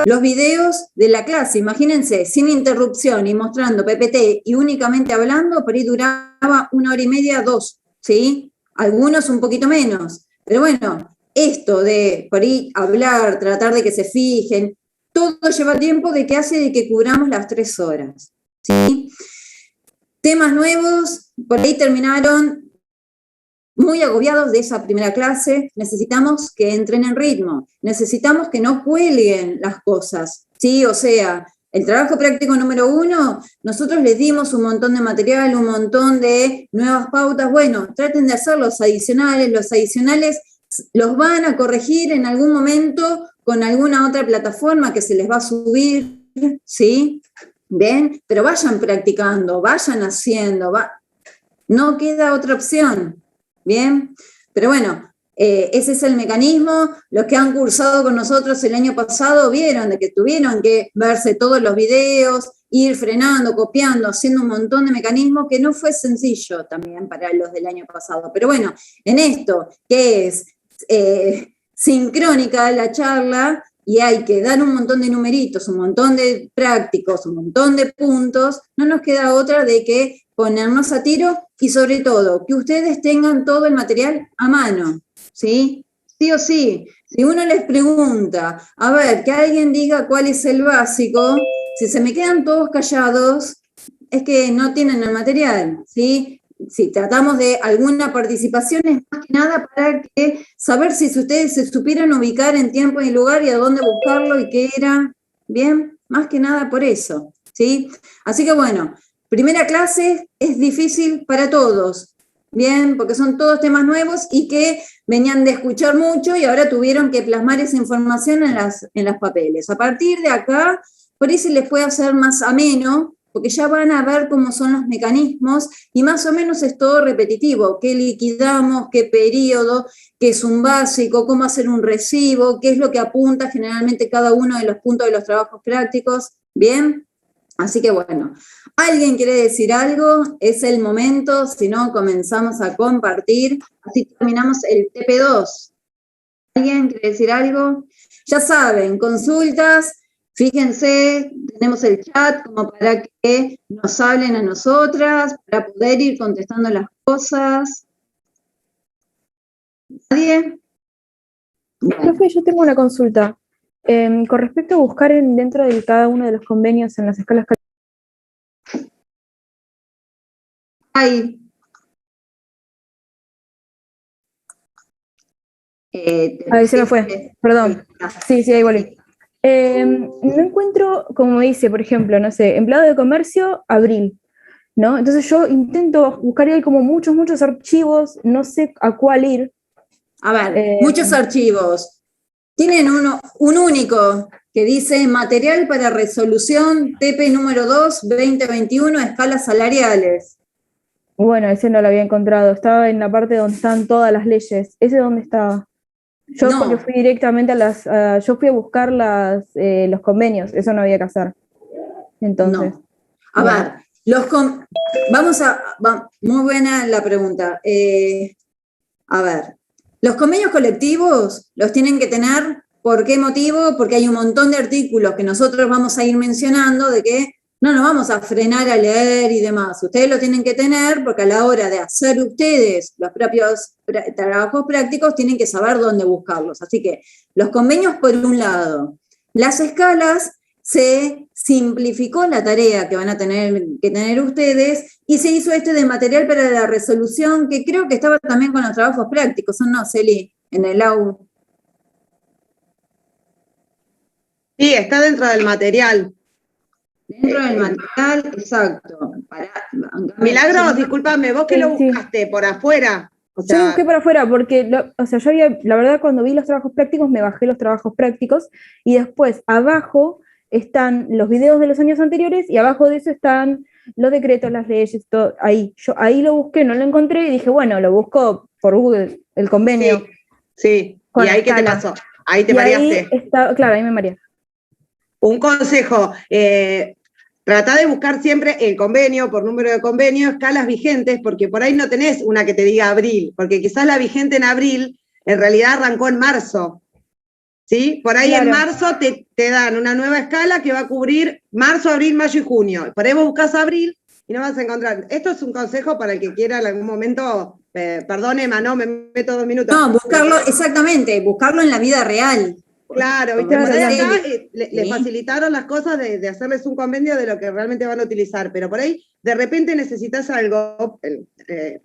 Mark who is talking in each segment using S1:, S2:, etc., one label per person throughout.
S1: los videos de la clase, imagínense, sin interrupción y mostrando PPT y únicamente hablando, por ahí duraba 1 hora y media, 2, ¿sí? Algunos un poquito menos, pero bueno, esto de por ahí hablar, tratar de que se fijen, todo lleva tiempo de que hace de que cubramos las 3 horas, ¿sí? Temas nuevos, por ahí terminaron muy agobiados de esa primera clase, necesitamos que entren en ritmo, necesitamos que no cuelguen las cosas, ¿sí? O sea, el trabajo práctico número 1, nosotros les dimos un montón de material, un montón de nuevas pautas, bueno, traten de hacer los adicionales los van a corregir en algún momento con alguna otra plataforma que se les va a subir, ¿sí? ¿Ven? Pero vayan practicando, vayan haciendo, no queda otra opción. Bien, pero bueno, ese es el mecanismo. Los que han cursado con nosotros el año pasado vieron de que tuvieron que verse todos los videos, ir frenando, copiando, haciendo un montón de mecanismos que no fue sencillo también para los del año pasado. Pero bueno, en esto, que es sincrónica la charla y hay que dar un montón de numeritos, un montón de prácticos, un montón de puntos, no nos queda otra de que ponernos a tiro y sobre todo que ustedes tengan todo el material a mano, ¿sí? Sí o sí. Si uno les pregunta, a ver, que alguien diga cuál es el básico, si se me quedan todos callados, es que no tienen el material, ¿sí? Si tratamos de alguna participación es más que nada para que saber si ustedes se supieran ubicar en tiempo y lugar y a dónde buscarlo y qué era, ¿bien? Más que nada por eso, ¿sí? Así que bueno, primera clase es difícil para todos, ¿bien? Porque son todos temas nuevos y que venían de escuchar mucho y ahora tuvieron que plasmar esa información en las papeles. A partir de acá, por ahí se les puede hacer más ameno, porque ya van a ver cómo son los mecanismos y más o menos es todo repetitivo, qué liquidamos, qué periodo, qué es un básico, cómo hacer un recibo, qué es lo que apunta generalmente cada uno de los puntos de los trabajos prácticos, ¿bien? Así que bueno, ¿alguien quiere decir algo? Es el momento, si no comenzamos a compartir, así terminamos el TP2. ¿Alguien quiere decir algo? Ya saben, consultas, fíjense, tenemos el chat como para que nos hablen a nosotras, para poder ir contestando las cosas. ¿Nadie?
S2: Bueno. Profe, yo tengo una consulta. Con respecto a buscar dentro de cada uno de los convenios en las escalas.
S1: Ahí
S2: se me fue, perdón. Sí, ahí volví. No encuentro, como dice, por ejemplo, no sé, empleado de comercio, abril, ¿no? Entonces yo intento buscar ahí como muchos archivos, no sé a cuál ir.
S1: A ver, muchos archivos. Tienen un único que dice material para resolución TP número 2, 2021, escalas salariales.
S2: Bueno, ese no lo había encontrado, estaba en la parte donde están todas las leyes. ¿Ese dónde estaba? Yo no. Porque fui directamente yo fui a buscar los convenios, eso no había que hacer. Entonces.
S1: No. A ver, muy buena la pregunta. A ver, los convenios colectivos los tienen que tener, ¿por qué motivo? Porque hay un montón de artículos que nosotros vamos a ir mencionando de que no nos vamos a frenar a leer y demás. Ustedes lo tienen que tener porque a la hora de hacer ustedes los propios trabajos prácticos tienen que saber dónde buscarlos. Así que los convenios por un lado. Las escalas, se simplificó la tarea que van a tener que tener ustedes y se hizo de material para la resolución que creo que estaba también con los trabajos prácticos, ¿o no, Celi? En el AU.
S3: Sí, está dentro del material.
S1: Dentro del material, exacto.
S3: Milagros, discúlpame, vos que lo buscaste por afuera.
S2: O sea, yo lo busqué por afuera porque, yo la verdad cuando vi los trabajos prácticos me bajé los trabajos prácticos y después abajo están los videos de los años anteriores y abajo de eso están los decretos, las leyes, todo ahí. Yo ahí lo busqué, no lo encontré y dije, bueno, lo busco por Google, el convenio.
S3: Sí. ¿Y ahí qué te pasó? Ahí te mareaste.
S2: Claro, ahí me mareé.
S3: Un consejo, tratá de buscar siempre el convenio, por número de convenio, escalas vigentes, porque por ahí no tenés una que te diga abril, porque quizás la vigente en abril en realidad arrancó en marzo. ¿sí? Por ahí
S2: Claro.
S3: en marzo te dan una nueva escala que va a cubrir marzo, abril, mayo y junio. Por ahí vos buscas abril y no vas a encontrar. Esto es un consejo para el que quiera en algún momento, perdón, Emma, no, me meto 2 minutos.
S1: No, buscarlo, exactamente, buscarlo en la vida real.
S3: Claro, ¿viste?
S1: Como
S3: Por ahí
S1: dice
S3: acá
S1: Eli.
S3: le
S1: Sí.
S3: facilitaron las cosas de hacerles un convenio de lo que realmente van a utilizar, pero por ahí de repente necesitas algo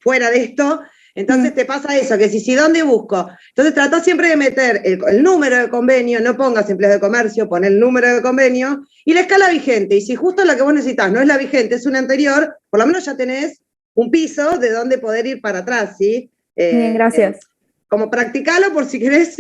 S3: fuera de esto, entonces te pasa eso, que si ¿dónde busco? Entonces trata siempre de meter el número de convenio, no pongas empleos de comercio, pon el número de convenio y la escala vigente, y si justo la que vos necesitas no es la vigente, es una anterior, por lo menos ya tenés un piso de donde poder ir para atrás, ¿sí?
S2: Bien, gracias.
S3: Como practicalo por si querés.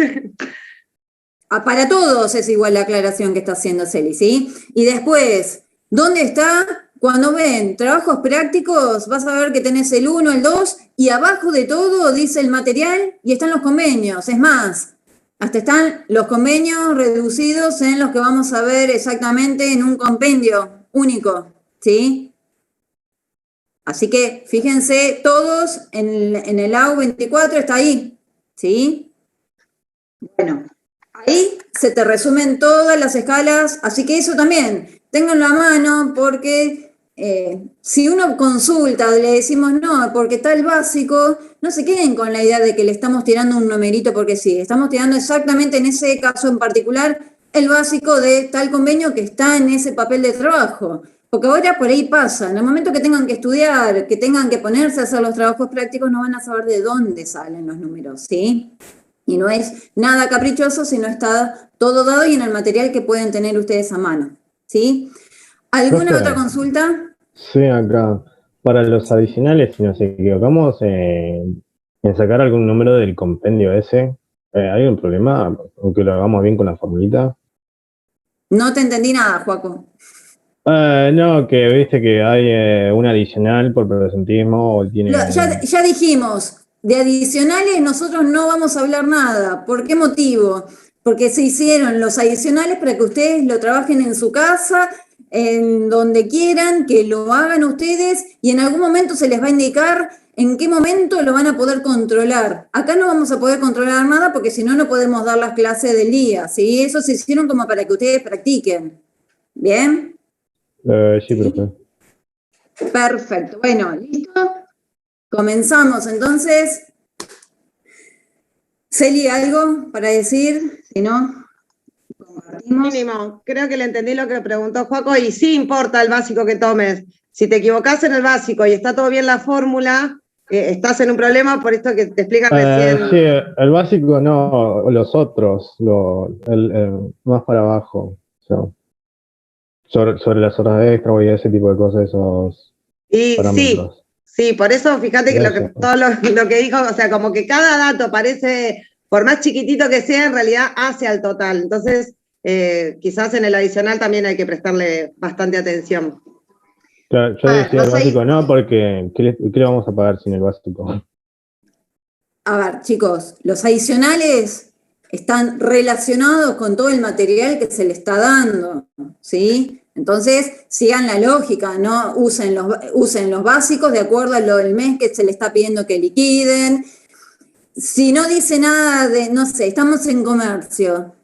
S1: Para todos es igual la aclaración que está haciendo Celi, ¿sí? Y después, ¿dónde está? Cuando ven trabajos prácticos, vas a ver que tenés el 1, el 2, y abajo de todo dice el material y están los convenios. Es más, hasta están los convenios reducidos en los que vamos a ver exactamente en un compendio único, ¿sí? Así que fíjense todos en el AU 24, está ahí, ¿sí? Bueno. Ahí se te resumen todas las escalas, así que eso también, ténganlo a mano, porque si uno consulta, le decimos no, porque está el básico, no se queden con la idea de que le estamos tirando un numerito porque sí, estamos tirando exactamente en ese caso en particular el básico de tal convenio que está en ese papel de trabajo. Porque ahora por ahí pasa, en el momento que tengan que estudiar, que tengan que ponerse a hacer los trabajos prácticos, no van a saber de dónde salen los números, ¿sí? Y no es nada caprichoso, sino está todo dado y en el material que pueden tener ustedes a mano, ¿sí? ¿Alguna
S4: Profe,
S1: otra consulta?
S4: sí, acá. Para los adicionales, si nos equivocamos en sacar algún número del compendio ese, ¿hay un problema? Aunque lo hagamos bien con la formulita.
S1: No te entendí nada, Joaco.
S4: No, que viste que hay un adicional por presentismo o tiene...
S1: Ya dijimos, de adicionales nosotros no vamos a hablar nada. ¿Por qué motivo? Porque se hicieron los adicionales para que ustedes lo trabajen en su casa, en donde quieran, que lo hagan ustedes y en algún momento se les va a indicar en qué momento lo van a poder controlar. Acá no vamos a poder controlar nada porque si no, no podemos dar las clases del día, ¿sí? Eso se hicieron como para que ustedes practiquen. ¿Bien?
S4: Sí, profe.
S1: Perfecto. Bueno, ¿listo? Comenzamos entonces. Celi, ¿algo para decir? Si no, compartimos.
S3: Mínimo, creo que le entendí lo que preguntó Joaco y sí importa el básico que tomes. Si te equivocás en el básico y está todo bien la fórmula, estás en un problema, por esto que te explican recién.
S4: Sí, el básico no, los otros, más para abajo. O sea, sobre las horas extra y ese tipo de cosas, esos
S3: Y
S4: parámetros.
S3: sí, por eso fíjate que,
S4: Eso.
S3: todo lo que dijo, o sea, como que cada dato parece, por más chiquitito que sea, en realidad hace al total. Entonces, quizás en el adicional también hay que prestarle bastante atención.
S4: Claro, yo decía el básico no, porque ¿qué le vamos a pagar sin el básico?
S1: A ver, chicos, los adicionales están relacionados con todo el material que se le está dando, ¿sí? Entonces, sigan la lógica, ¿no? Usen los básicos de acuerdo a lo del mes que se le está pidiendo que liquiden. Si no dice nada de, no sé, estamos en comercio,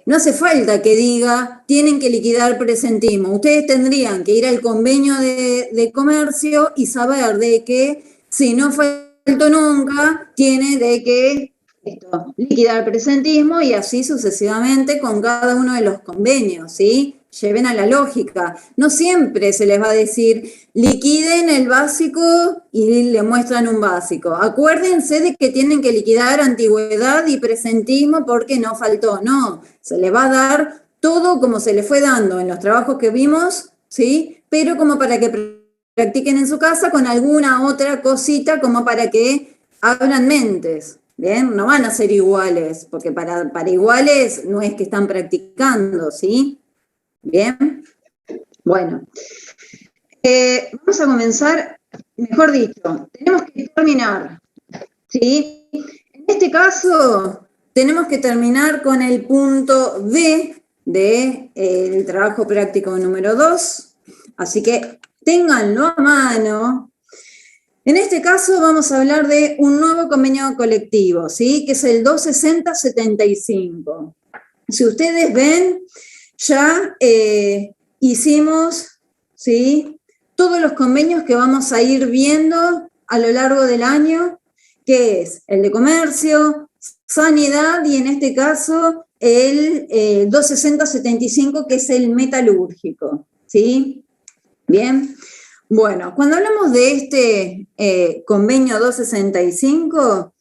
S1: no hace falta que diga, tienen que liquidar presentismo. Ustedes tendrían que ir al convenio de comercio y saber de que si no faltó nunca, tiene de que liquidar presentismo y así sucesivamente con cada uno de los convenios, ¿sí? Lleven a la lógica. No siempre se les va a decir, liquiden el básico y le muestran un básico. Acuérdense de que tienen que liquidar antigüedad y presentismo porque no faltó. No, se les va a dar todo como se les fue dando en los trabajos que vimos, ¿sí? Pero como para que practiquen en su casa con alguna otra cosita como para que abran mentes. Bien, no van a ser iguales, porque para iguales no es que están practicando, ¿sí? Bien, bueno, vamos a comenzar, mejor dicho, tenemos que terminar, ¿sí? En este caso, tenemos que terminar con el punto D del trabajo práctico número 2, así que ténganlo a mano. En este caso vamos a hablar de un nuevo convenio colectivo, ¿sí? Que es el 260-75. si ustedes ven, ya hicimos, ¿sí?, todos los convenios que vamos a ir viendo a lo largo del año, que es el de comercio, sanidad y en este caso el 260-75, que es el metalúrgico, ¿sí? Bien. Bueno, cuando hablamos de este convenio 265,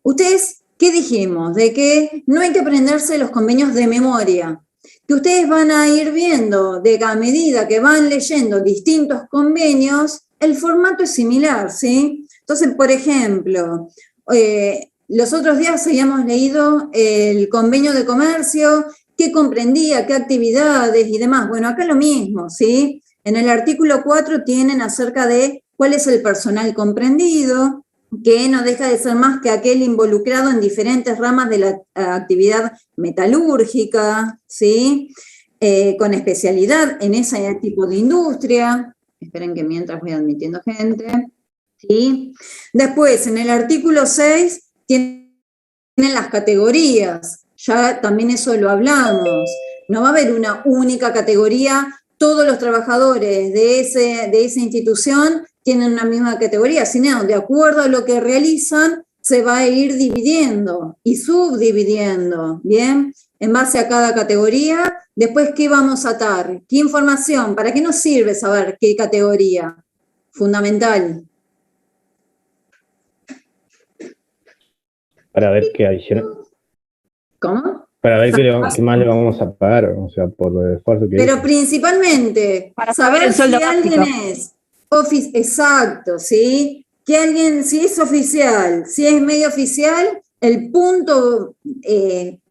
S1: ustedes, ¿qué dijimos? De que no hay que aprenderse los convenios de memoria, que ustedes van a ir viendo de que a medida que van leyendo distintos convenios, el formato es similar, ¿sí? Entonces, por ejemplo, los otros días habíamos leído el convenio de comercio, qué comprendía, qué actividades y demás. Bueno, acá lo mismo, ¿sí? En el artículo 4 tienen acerca de cuál es el personal comprendido, que no deja de ser más que aquel involucrado en diferentes ramas de la actividad metalúrgica, ¿sí? Con especialidad en ese tipo de industria. Esperen que mientras voy admitiendo gente, ¿sí? Después, en el artículo 6, tienen las categorías, ya también eso lo hablamos. No va a haber una única categoría, todos los trabajadores de esa institución tienen una misma categoría, sino de acuerdo a lo que realizan, se va a ir dividiendo y subdividiendo, ¿bien? En base a cada categoría. Después, ¿qué vamos a atar? ¿Qué información? ¿Para qué nos sirve saber qué categoría? Fundamental.
S4: Para ver qué adicional.
S1: ¿Cómo?
S4: Para ver qué más le vamos a pagar, o sea, por el esfuerzo que
S1: Pero
S4: hizo.
S1: principalmente,
S2: Para
S1: saber
S2: el sueldo
S1: si alguien
S2: básico.
S1: es exacto, ¿sí? Que alguien, si es oficial, si es medio oficial, el punto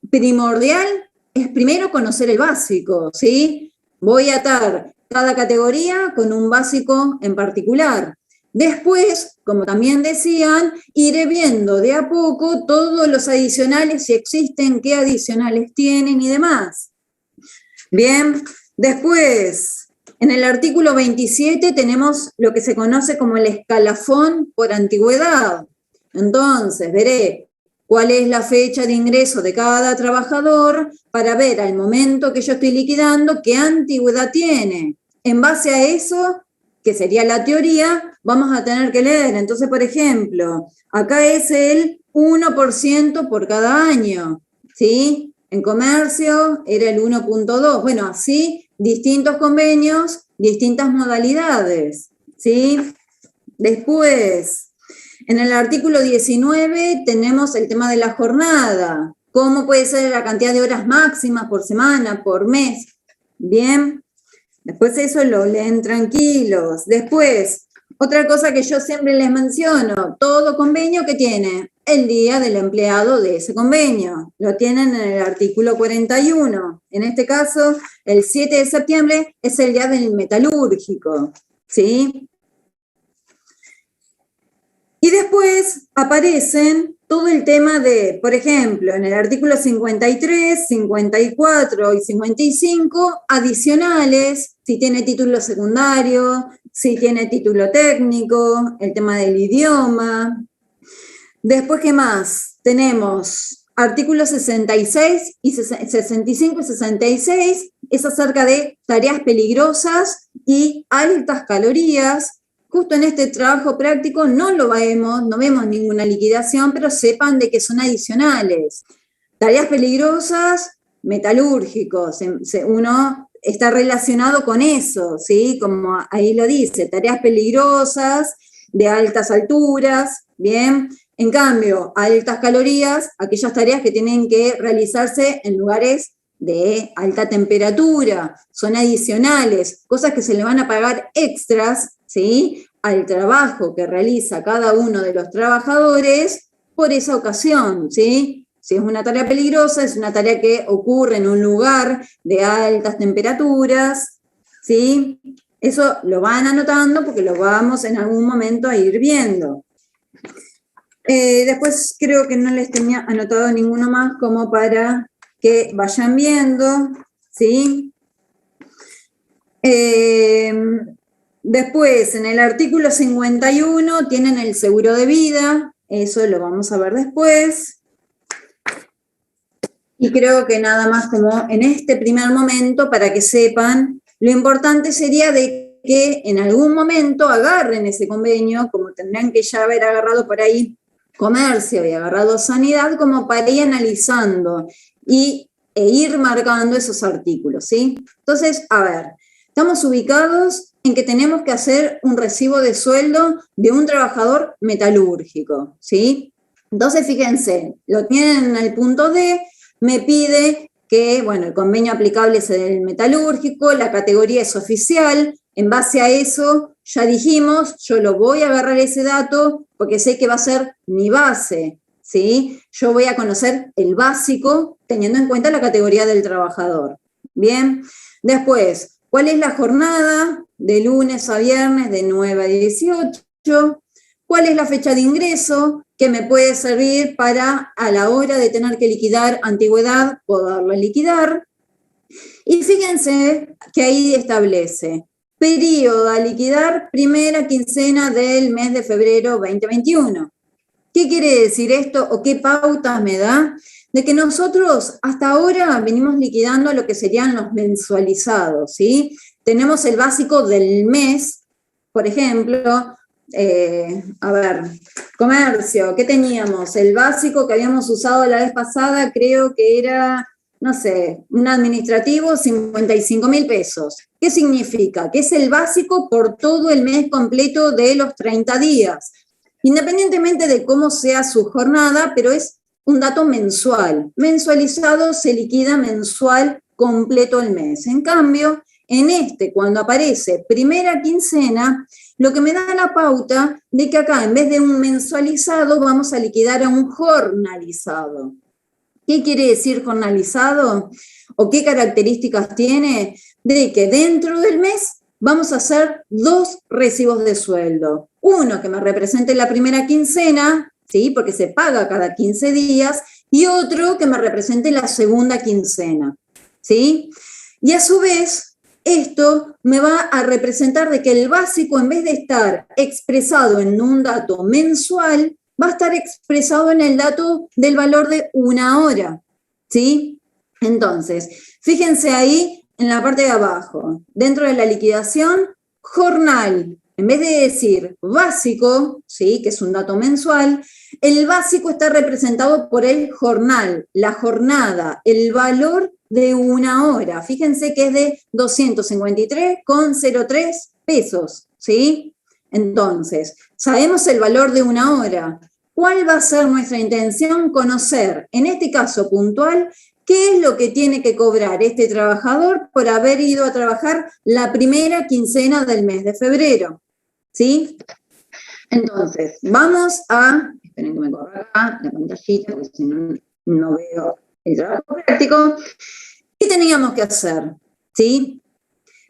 S1: primordial es primero conocer el básico, ¿sí? Voy a atar cada categoría con un básico en particular. Después, como también decían, iré viendo de a poco todos los adicionales, si existen, qué adicionales tienen y demás. Bien, después, en el artículo 27 tenemos lo que se conoce como el escalafón por antigüedad. Entonces, veré cuál es la fecha de ingreso de cada trabajador para ver al momento que yo estoy liquidando qué antigüedad tiene. En base a eso, que sería la teoría, vamos a tener que leer. Entonces, por ejemplo, acá es el 1% por cada año, ¿sí? En comercio era el 1.2. Bueno, así, distintos convenios, distintas modalidades, ¿sí? Después, en el artículo 19 tenemos el tema de la jornada. ¿Cómo puede ser la cantidad de horas máximas por semana, por mes? Bien. Después eso lo leen tranquilos. Después, otra cosa que yo siempre les menciono, todo convenio que tiene el día del empleado de ese convenio. Lo tienen en el artículo 41. En este caso, el 7 de septiembre es el día del metalúrgico, ¿sí? Y después aparecen todo el tema de, por ejemplo, en el artículo 53, 54 y 55, adicionales, si tiene título secundario, si tiene título técnico, el tema del idioma. Después, ¿qué más? Tenemos artículos 66 y 65 y 66, es acerca de tareas peligrosas y altas calorías. Justo en este trabajo práctico no lo vemos, no vemos ninguna liquidación, pero sepan de que son adicionales. Tareas peligrosas, metalúrgicos, uno está relacionado con eso, ¿sí? Como ahí lo dice, tareas peligrosas, de altas alturas, ¿bien? En cambio, altas calorías, aquellas tareas que tienen que realizarse en lugares de alta temperatura, son adicionales, cosas que se le van a pagar extras, ¿sí?, al trabajo que realiza cada uno de los trabajadores por esa ocasión, ¿sí? Si es una tarea peligrosa, es una tarea que ocurre en un lugar de altas temperaturas, ¿sí? Eso lo van anotando porque lo vamos en algún momento a ir viendo. Después creo que no les tenía anotado ninguno más como para que vayan viendo, ¿sí? Después, en el artículo 51 tienen el seguro de vida, eso lo vamos a ver después. Y creo que nada más como en este primer momento, para que sepan, lo importante sería de que en algún momento agarren ese convenio, como tendrán que ya haber agarrado por ahí comercio y agarrado sanidad, como para ir analizando e ir marcando esos artículos, ¿sí? Entonces, a ver, estamos ubicados en que tenemos que hacer un recibo de sueldo de un trabajador metalúrgico, ¿sí? Entonces, fíjense, lo tienen en el punto D, me pide que, bueno, el convenio aplicable es el metalúrgico, la categoría es oficial, en base a eso, ya dijimos, yo lo voy a agarrar ese dato porque sé que va a ser mi base, ¿sí? Yo voy a conocer el básico teniendo en cuenta la categoría del trabajador. Bien, después, ¿cuál es la jornada? De lunes a viernes de 9 a 18. ¿Cuál es la fecha de ingreso que me puede servir para a la hora de tener que liquidar antigüedad, poderla liquidar? Y fíjense que ahí establece periodo a liquidar, primera quincena del mes de febrero 2021. ¿Qué quiere decir esto o qué pautas me da? De que nosotros hasta ahora venimos liquidando lo que serían los mensualizados, ¿sí? Tenemos el básico del mes, por ejemplo, a ver, comercio, ¿qué teníamos? El básico que habíamos usado la vez pasada creo que era, no sé, un administrativo, 55.000 pesos. ¿Qué significa? Que es el básico por todo el mes completo de los 30 días. Independientemente de cómo sea su jornada, pero es un dato mensual. Mensualizado se liquida mensual completo el mes. En cambio, en este, cuando aparece primera quincena, lo que me da la pauta de que acá, en vez de un mensualizado, vamos a liquidar a un jornalizado. ¿Qué quiere decir jornalizado? ¿O qué características tiene? De que dentro del mes vamos a hacer 2 recibos de sueldo. Uno que me represente la primera quincena, ¿sí? Porque se paga cada 15 días, y otro que me represente la segunda quincena, ¿sí? Y a su vez, esto me va a representar de que el básico, en vez de estar expresado en un dato mensual, va a estar expresado en el dato del valor de 1 hora, ¿sí? Entonces, fíjense ahí en la parte de abajo, dentro de la liquidación, jornal, en vez de decir básico, ¿sí? Que es un dato mensual, el básico está representado por el jornal, la jornada, el valor de 1 hora. Fíjense que es de 253,03 pesos, ¿sí? Entonces, sabemos el valor de 1 hora. ¿Cuál va a ser nuestra intención? Conocer, en este caso puntual, qué es lo que tiene que cobrar este trabajador por haber ido a trabajar la primera quincena del mes de febrero, ¿sí? Entonces, vamos a, esperen que me corra acá la pantallita, porque si no, no veo el trabajo práctico. ¿Qué teníamos que hacer? ¿Sí?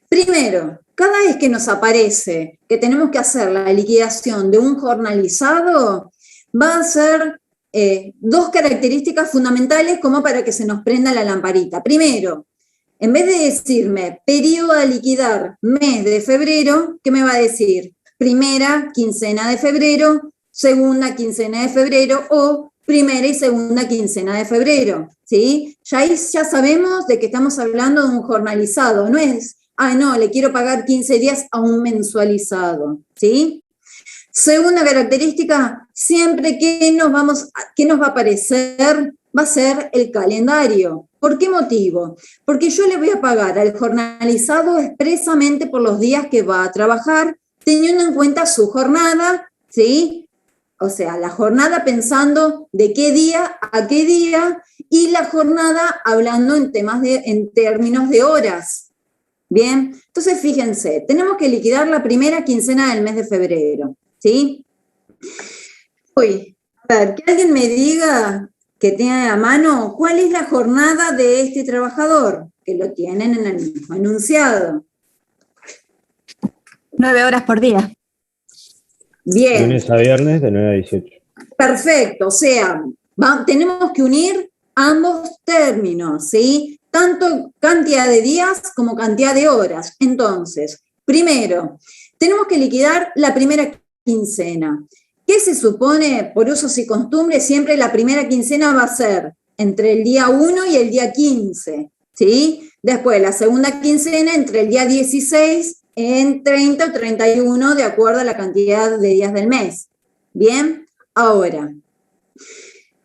S1: Primero, cada vez que nos aparece que tenemos que hacer la liquidación de un jornalizado, va a ser 2 características fundamentales como para que se nos prenda la lamparita. Primero, en vez de decirme periodo a liquidar mes de febrero, ¿qué me va a decir? Primera quincena de febrero, segunda quincena de febrero o primera y segunda quincena de febrero, ¿sí? Ya sabemos de que estamos hablando de un jornalizado, no es, no, le quiero pagar 15 días a un mensualizado, ¿sí? Segunda característica, siempre que nos va a aparecer, va a ser el calendario. ¿Por qué motivo? Porque yo le voy a pagar al jornalizado expresamente por los días que va a trabajar, teniendo en cuenta su jornada, ¿sí? O sea, la jornada pensando de qué día a qué día y la jornada hablando en términos de horas. Bien, entonces fíjense, tenemos que liquidar la primera quincena del mes de febrero, ¿sí? Uy, a ver, que alguien me diga que tenga a mano cuál es la jornada de este trabajador, que lo tienen en el mismo enunciado.
S5: 9 horas por día.
S1: Bien.
S4: Lunes a viernes de 9 a 18.
S1: Perfecto, o sea, tenemos que unir ambos términos, ¿sí? Tanto cantidad de días como cantidad de horas. Entonces, primero, tenemos que liquidar la primera quincena. ¿Qué se supone? Por usos y costumbres, siempre la primera quincena va a ser entre el día 1 y el día 15, ¿sí? Después, la segunda quincena entre el día 16 en 30 o 31, de acuerdo a la cantidad de días del mes. Bien, ahora,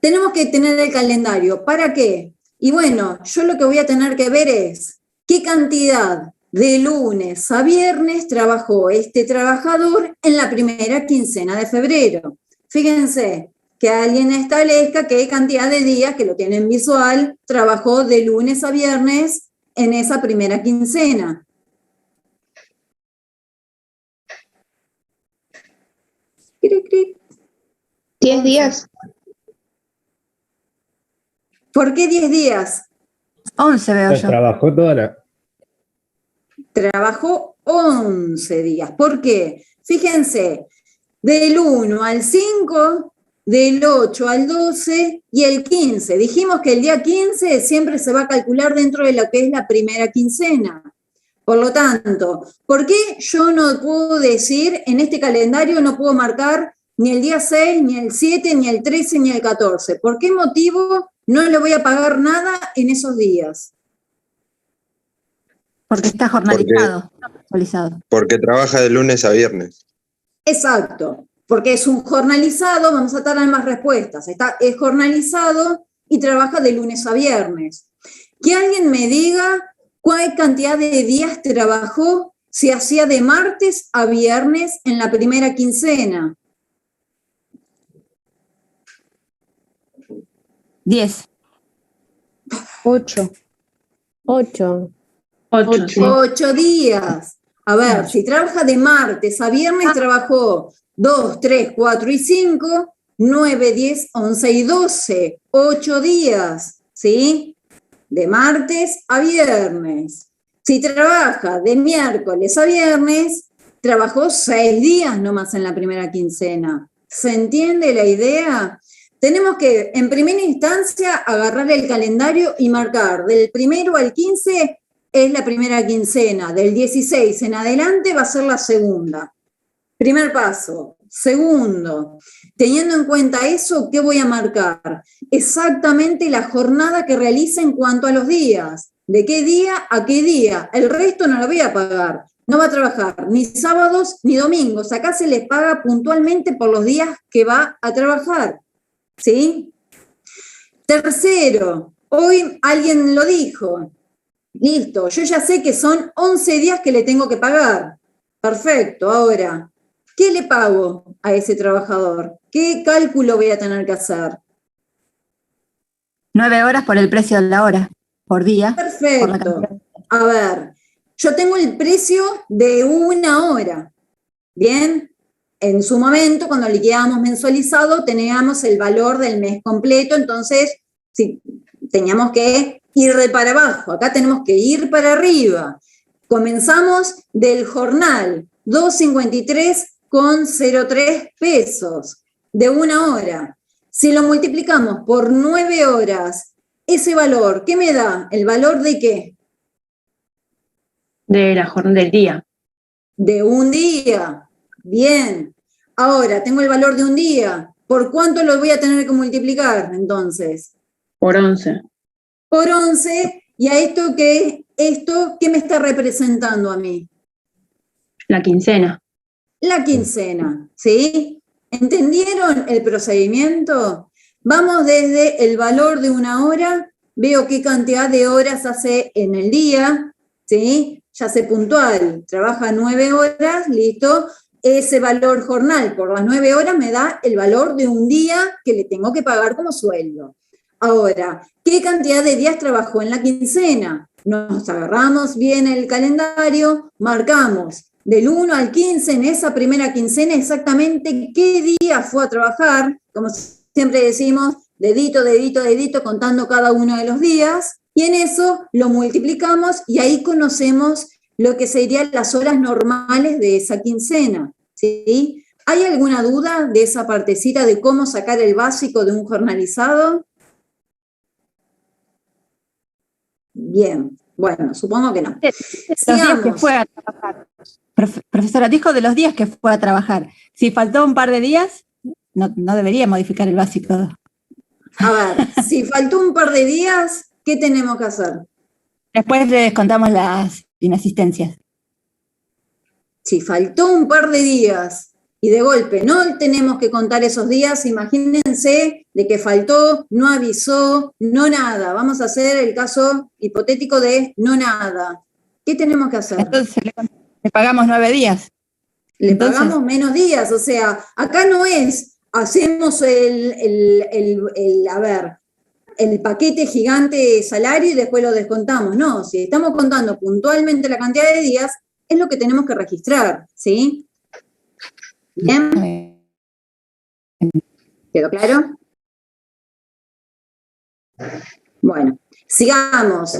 S1: tenemos que tener el calendario. ¿Para qué? Y bueno, yo lo que voy a tener que ver es qué cantidad de lunes a viernes trabajó este trabajador en la primera quincena de febrero. Fíjense, que alguien establezca qué cantidad de días, que lo tienen visual, trabajó de lunes a viernes en esa primera quincena. Cric, cric.
S5: 10 días.
S1: ¿Por qué 10 días?
S6: 11 veo
S4: Pues
S6: yo.
S4: trabajó toda la...
S1: Trabajó 11 días. ¿Por qué? Fíjense, del 1 al 5, del 8 al 12 y el 15. Dijimos que el día 15 siempre se va a calcular dentro de lo que es la primera quincena. Por lo tanto, ¿por qué yo no puedo decir, en este calendario no puedo marcar ni el día 6, ni el 7, ni el 13, ni el 14? ¿Por qué motivo no le voy a pagar nada en esos días?
S6: Porque está jornalizado, actualizado.
S7: Porque trabaja de lunes a viernes.
S1: Exacto, porque es un jornalizado, vamos a dar más respuestas, es jornalizado y trabaja de lunes a viernes. Que alguien me diga cuál cantidad de días trabajó si hacía de martes a viernes en la primera quincena.
S6: 10.
S2: 8.
S8: 8.
S1: 8 días. A ver, si trabaja de martes a viernes, trabajó 2, 3, 4 y 5, 9, 10, 11 y 12. 8 días, ¿sí? De martes a viernes. Si trabaja de miércoles a viernes, trabajó 6 días nomás en la primera quincena. ¿Se entiende la idea? Tenemos que, en primera instancia, agarrar el calendario y marcar del 1 al 15 es la primera quincena, del 16 en adelante va a ser la segunda. Primer paso. Segundo, teniendo en cuenta eso, ¿qué voy a marcar? Exactamente la jornada que realice en cuanto a los días. ¿De qué día a qué día? El resto no lo voy a pagar. No va a trabajar ni sábados ni domingos. Acá se les paga puntualmente por los días que va a trabajar. ¿Sí? Tercero, hoy alguien lo dijo. Listo, yo ya sé que son 11 días que le tengo que pagar. Perfecto, ahora, ¿qué le pago a ese trabajador? ¿Qué cálculo voy a tener que hacer?
S6: 9 horas por el precio de la hora, por día.
S1: Perfecto. A ver, yo tengo el precio de 1 hora. Bien, en su momento, cuando liquidábamos mensualizado, teníamos el valor del mes completo, entonces, sí, teníamos que ir de para abajo, acá tenemos que ir para arriba. Comenzamos del jornal, 253,03 pesos de 1 hora. Si lo multiplicamos por 9 horas, ese valor, ¿qué me da? ¿El valor de qué?
S8: De la jornada del día.
S1: De un día. Bien. Ahora, tengo el valor de un día. ¿Por cuánto lo voy a tener que multiplicar, entonces?
S8: Por 11.
S1: Por 11, ¿y a esto qué me está representando a mí?
S8: La quincena.
S1: La quincena, ¿sí? ¿Entendieron el procedimiento? Vamos desde el valor de 1 hora, veo qué cantidad de horas hace en el día, ¿sí? Ya sé puntual, trabaja 9 horas, listo. Ese valor jornal por las 9 horas me da el valor de un día que le tengo que pagar como sueldo. Ahora, ¿qué cantidad de días trabajó en la quincena? Nos agarramos bien el calendario, marcamos del 1 al 15 en esa primera quincena exactamente qué día fue a trabajar, como siempre decimos, dedito, dedito, dedito, contando cada uno de los días, y en eso lo multiplicamos y ahí conocemos lo que serían las horas normales de esa quincena, ¿sí? ¿Hay alguna duda de esa partecita de cómo sacar el básico de un jornalizado? Bien, bueno, supongo que no.
S6: Los días que fue a trabajar. Profesora, dijo de los días que fue a trabajar. Si faltó un par de días, no debería modificar el básico.
S1: A ver, si faltó un par de días, ¿qué tenemos que hacer?
S6: Después le descontamos las inasistencias.
S1: Si faltó un par de días y de golpe no tenemos que contar esos días, imagínense de que faltó, no avisó, no nada. Vamos a hacer el caso hipotético de no nada. ¿Qué tenemos que hacer?
S6: Entonces le pagamos 9 días.
S1: Le
S6: Entonces-
S1: pagamos menos días, o sea, acá no es, hacemos el paquete gigante de salario y después lo descontamos, no, si estamos contando puntualmente la cantidad de días, es lo que tenemos que registrar, ¿sí? ¿Bien? ¿Quedó claro? Bueno, sigamos.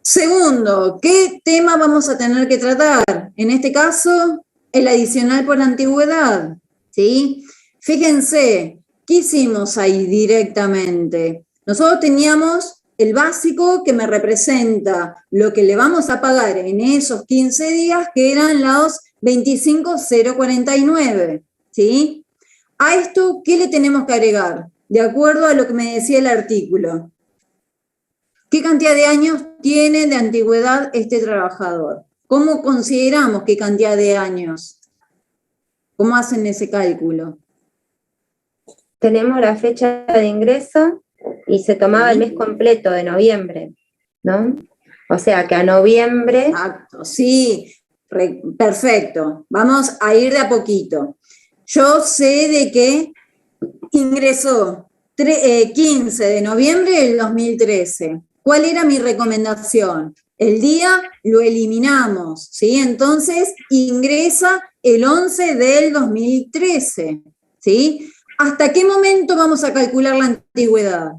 S1: Segundo, ¿qué tema vamos a tener que tratar? En este caso, el adicional por antigüedad, ¿sí? Fíjense, ¿qué hicimos ahí directamente? Nosotros teníamos el básico que me representa lo que le vamos a pagar en esos 15 días, que eran los 25,049, ¿sí? A esto, ¿qué le tenemos que agregar? De acuerdo a lo que me decía el artículo. ¿Qué cantidad de años tiene de antigüedad este trabajador? ¿Cómo consideramos qué cantidad de años? ¿Cómo hacen ese cálculo?
S9: Tenemos la fecha de ingreso y se tomaba el mes completo de noviembre, ¿no? O sea que a noviembre...
S1: Exacto, sí, perfecto. Vamos a ir de a poquito. Yo sé de que ingresó 15 de noviembre del 2013. ¿Cuál era mi recomendación? El día lo eliminamos, ¿sí? Entonces ingresa el 11 del 2013, ¿sí? ¿Hasta qué momento vamos a calcular la antigüedad?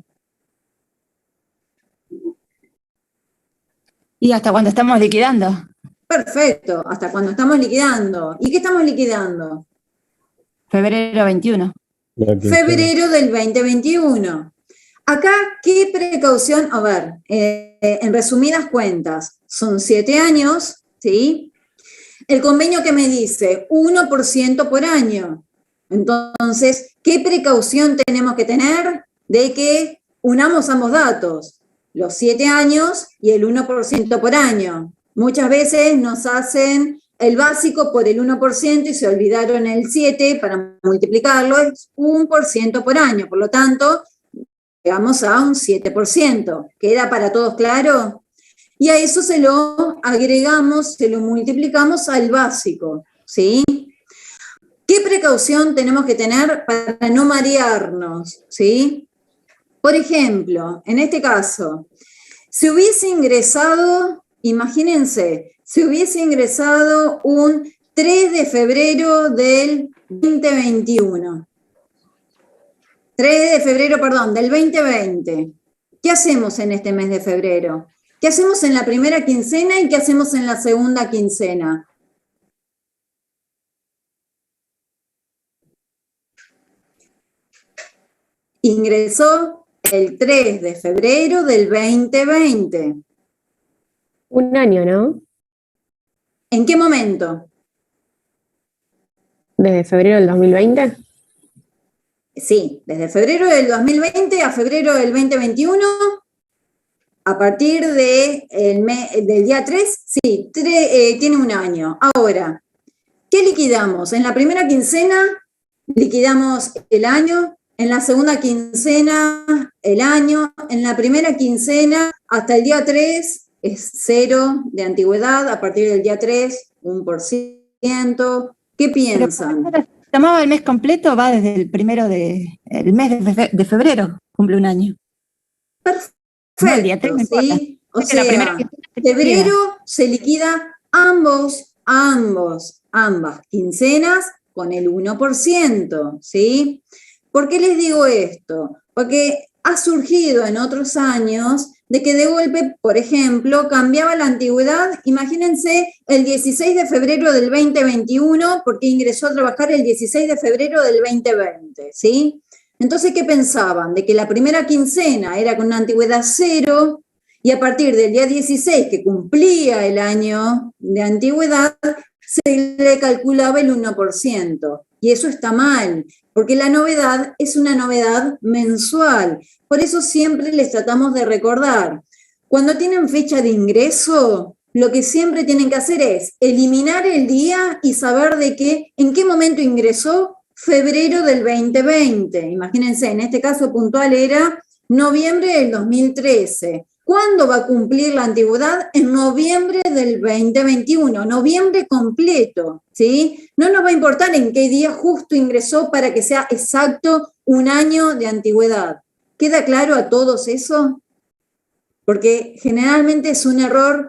S6: Y hasta cuando estamos liquidando.
S1: Perfecto, hasta cuando estamos liquidando. ¿Y qué estamos liquidando?
S6: Febrero 21.
S1: Febrero del 2021. Acá, ¿qué precaución? A ver, en resumidas cuentas, son 7 años, ¿sí? El convenio que me dice 1% por año. Entonces, ¿qué precaución tenemos que tener de que unamos ambos datos? Los 7 años y el 1% por año. Muchas veces nos hacen el básico por el 1% y se olvidaron el 7 para multiplicarlo, es 1% por año. Por lo tanto, llegamos a un 7%. ¿Queda para todos claro? Y a eso se lo agregamos, se lo multiplicamos al básico, ¿sí? ¿Qué precaución tenemos que tener para no marearnos, ¿sí? Por ejemplo, en este caso, si hubiese ingresado, imagínense, si hubiese ingresado un 3 de febrero del 2021. 3 de febrero, perdón, del 2020. ¿Qué hacemos en este mes de febrero? ¿Qué hacemos en la primera quincena y qué hacemos en la segunda quincena? Ingresó el 3 de febrero del 2020.
S8: Un año, ¿no?
S1: ¿En qué momento?
S8: Desde febrero del 2020.
S1: Sí, desde febrero del 2020 a febrero del 2021, a partir del día 3, sí, tiene un año. Ahora, ¿qué liquidamos? En la primera quincena liquidamos el año, en la segunda quincena el año, en la primera quincena hasta el día 3 es 0 de antigüedad, a partir del día 3, 1%. ¿Qué piensan?
S6: Tomaba el mes completo, va desde el mes de febrero, cumple un año.
S1: Perfecto,
S6: no, el día 3 no importa.
S1: ¿sí? O sea, febrero se liquida ambas quincenas con el 1%, ¿sí? ¿Por qué les digo esto? Porque ha surgido en otros años de que de golpe, por ejemplo, cambiaba la antigüedad, imagínense el 16 de febrero del 2021, porque ingresó a trabajar el 16 de febrero del 2020, ¿sí? Entonces, ¿qué pensaban? De que la primera quincena era con una antigüedad 0, y a partir del día 16, que cumplía el año de antigüedad, se le calculaba el 1%. Y eso está mal, porque la novedad es una novedad mensual. Por eso siempre les tratamos de recordar. Cuando tienen fecha de ingreso, lo que siempre tienen que hacer es eliminar el día y saber en qué momento ingresó febrero del 2020. Imagínense, en este caso puntual era noviembre del 2013. ¿Cuándo va a cumplir la antigüedad? En noviembre del 2021, noviembre completo, ¿sí? No nos va a importar en qué día justo ingresó para que sea exacto un año de antigüedad. ¿Queda claro a todos eso? Porque generalmente es un error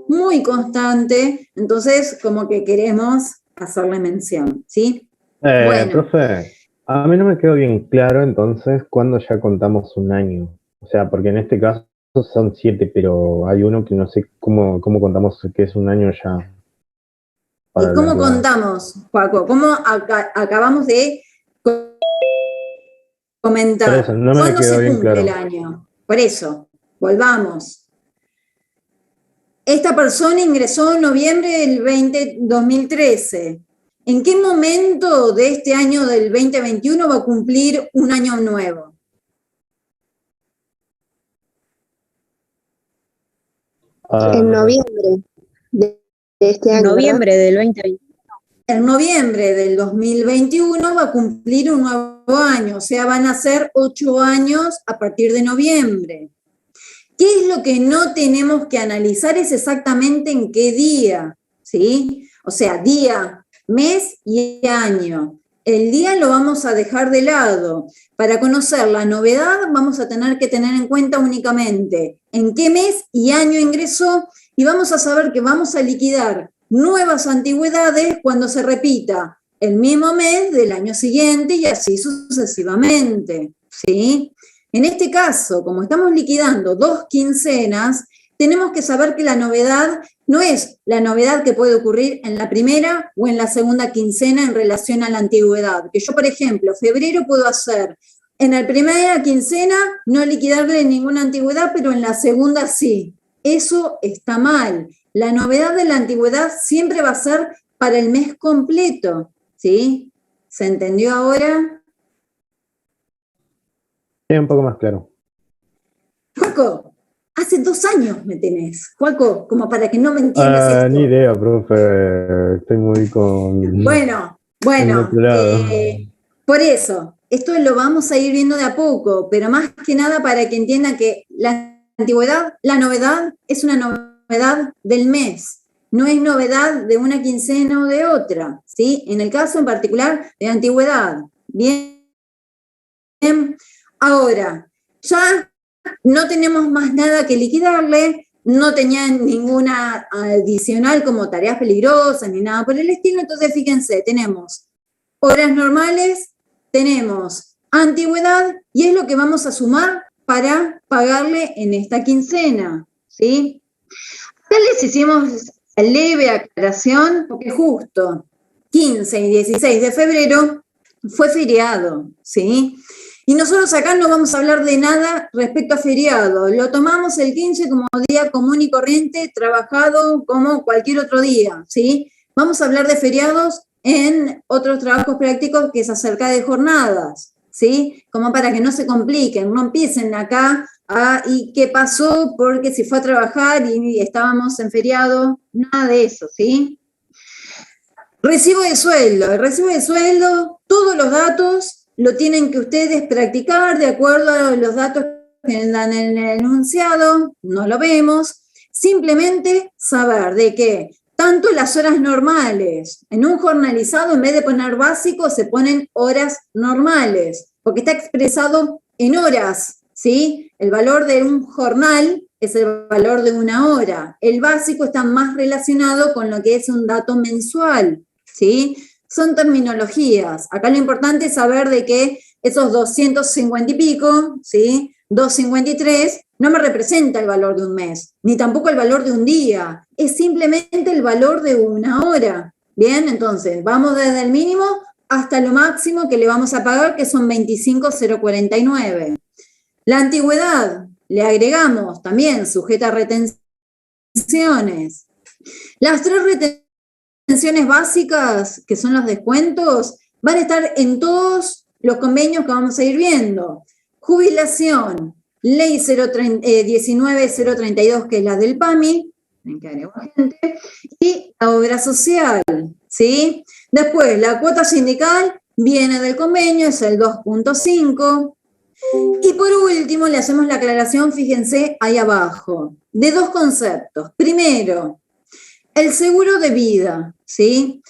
S1: muy constante, entonces como que queremos hacerle mención, ¿sí? Bueno.
S4: Profe, a mí no me quedó bien claro entonces cuándo ya contamos un año. O sea, porque en este caso son 7, pero hay uno que no sé cómo contamos que es un año ya.
S1: ¿Y cómo contamos, Joaco? ¿Cómo acabamos de comentar?
S4: Por eso, no me
S1: ¿Cuándo
S4: quedó
S1: se
S4: bien
S1: cumple
S4: claro.
S1: el año? Por eso, volvamos. Esta persona ingresó en noviembre del 2013. ¿En qué momento de este año del 2021 va a cumplir un año nuevo?
S5: En noviembre de este año.
S8: Noviembre del 2020.
S1: En noviembre del 2021 va a cumplir un nuevo año, o sea, van a ser 8 años a partir de noviembre. ¿Qué es lo que no tenemos que analizar? Es exactamente en qué día, ¿sí? O sea, día, mes y año. El día lo vamos a dejar de lado. Para conocer la novedad vamos a tener que tener en cuenta únicamente en qué mes y año ingresó y vamos a saber que vamos a liquidar nuevas antigüedades cuando se repita el mismo mes del año siguiente y así sucesivamente, ¿sí? En este caso, como estamos liquidando 2 quincenas, tenemos que saber que la novedad no es la novedad que puede ocurrir en la primera o en la segunda quincena en relación a la antigüedad. Que yo, por ejemplo, febrero puedo hacer en la primera quincena no liquidarle ninguna antigüedad, pero en la segunda sí. Eso está mal. La novedad de la antigüedad siempre va a ser para el mes completo, ¿sí? ¿Se entendió ahora?
S4: Sí, un poco más claro.
S1: Joaco, hace 2 años me tenés. Joaco, como para que no me entiendas esto.
S4: Ni idea, profe. Estoy muy con...
S1: Bueno, por eso, esto lo vamos a ir viendo de a poco, pero más que nada para que entiendan que la antigüedad, la novedad es una novedad del mes, no es novedad de una quincena o de otra, ¿sí? En el caso en particular de antigüedad. Bien. Ahora, ya no tenemos más nada que liquidarle, no tenían ninguna adicional como tareas peligrosas ni nada por el estilo, entonces fíjense, tenemos horas normales, tenemos antigüedad y es lo que vamos a sumar para pagarle en esta quincena, ¿sí? Ya les hicimos leve aclaración porque justo 15 y 16 de febrero fue feriado, ¿sí? Y nosotros acá no vamos a hablar de nada respecto a feriado. Lo tomamos el 15 como día común y corriente, trabajado como cualquier otro día, ¿sí? Vamos a hablar de feriados en otros trabajos prácticos que es acerca de jornadas, ¿sí? Como para que no se compliquen, no empiecen acá ¿y qué pasó? Porque si fue a trabajar y estábamos en feriado, nada de eso, ¿sí? Recibo de sueldo. El recibo de sueldo, todos los datos lo tienen que ustedes practicar de acuerdo a los datos que dan en el enunciado, no lo vemos, simplemente saber de que tanto las horas normales, en un jornalizado en vez de poner básico se ponen horas normales, porque está expresado en horas, ¿sí? El valor de un jornal es el valor de una hora, el básico está más relacionado con lo que es un dato mensual, ¿sí? Son terminologías. Acá lo importante es saber de que esos 250 y pico, ¿sí? 253, no me representa el valor de un mes, ni tampoco el valor de un día, es simplemente el valor de una hora. Bien, entonces, vamos desde el mínimo hasta lo máximo que le vamos a pagar, que son 25,049. La antigüedad, le agregamos también sujeta a retenciones. Las 3 retenciones pensiones básicas, que son los descuentos, van a estar en todos los convenios que vamos a ir viendo. Jubilación, ley 19032, que es la del PAMI, y la obra social, ¿sí? Después, la cuota sindical viene del convenio, es el 2.5. Y por último, le hacemos la aclaración, fíjense ahí abajo, de dos conceptos. Primero, el seguro de vida, ¿sí?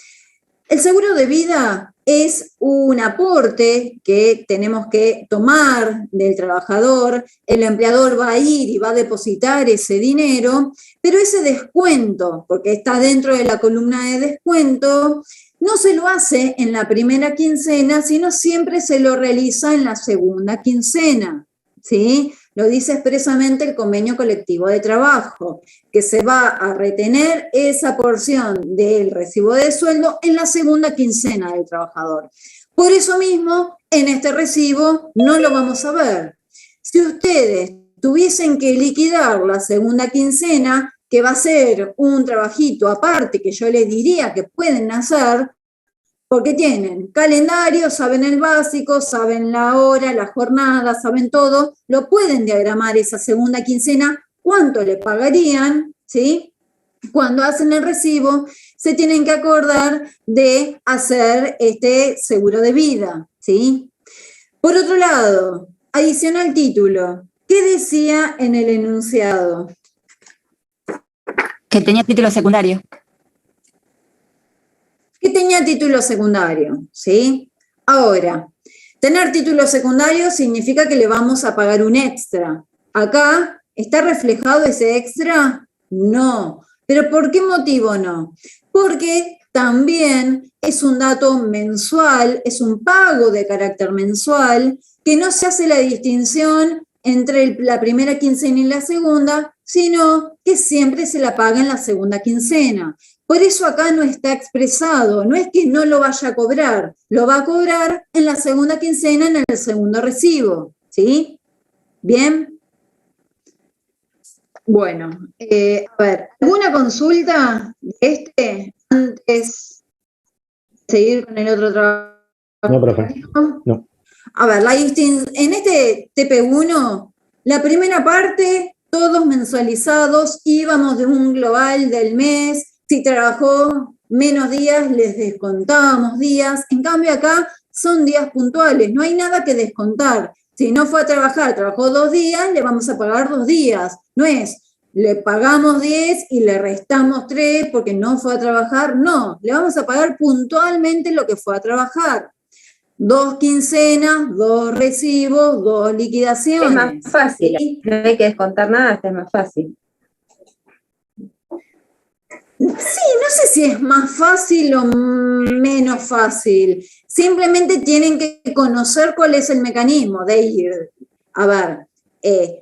S1: El seguro de vida es un aporte que tenemos que tomar del trabajador, el empleador va a ir y va a depositar ese dinero, pero ese descuento, porque está dentro de la columna de descuento, no se lo hace en la primera quincena, sino siempre se lo realiza en la segunda quincena, ¿sí? Lo dice expresamente el convenio colectivo de trabajo, que se va a retener esa porción del recibo de sueldo en la segunda quincena del trabajador. Por eso mismo, en este recibo no lo vamos a ver. Si ustedes tuviesen que liquidar la segunda quincena, que va a ser un trabajito aparte que yo les diría que pueden hacer, porque tienen calendario, saben el básico, saben la hora, la jornada, saben todo, lo pueden diagramar esa segunda quincena, cuánto le pagarían, ¿sí? Cuando hacen el recibo, se tienen que acordar de hacer este seguro de vida, ¿sí? Por otro lado, adicional título, ¿qué decía en el enunciado?
S6: Que tenía título secundario.
S1: Que tenía título secundario, ¿sí? Ahora, tener título secundario significa que le vamos a pagar un extra. ¿Acá está reflejado ese extra? No. ¿Pero por qué motivo no? Porque también es un dato mensual, es un pago de carácter mensual, que no se hace la distinción entre la primera quincena y la segunda, sino que siempre se la paga en la segunda quincena. Por eso acá no está expresado, no es que no lo vaya a cobrar, lo va a cobrar en la segunda quincena, en el segundo recibo, ¿sí? ¿Bien? Bueno, a ver, ¿alguna consulta de antes de seguir con el otro trabajo?
S4: No, profe. No.
S1: A ver, en este TP1, la primera parte, todos mensualizados, íbamos de un global del mes. Si trabajó menos días, les descontábamos días. En cambio, acá son días puntuales, no hay nada que descontar. Si no fue a trabajar, trabajó 2 días, le vamos a pagar 2 días. No es, le pagamos 10 y le restamos 3 porque no fue a trabajar. No, le vamos a pagar puntualmente lo que fue a trabajar. 2 quincenas, 2 recibos, 2 liquidaciones.
S9: Es más fácil, ¿sí? No hay que descontar nada, es más fácil.
S1: Sí, no sé si es más fácil o menos fácil. Simplemente tienen que conocer cuál es el mecanismo de ir. A ver,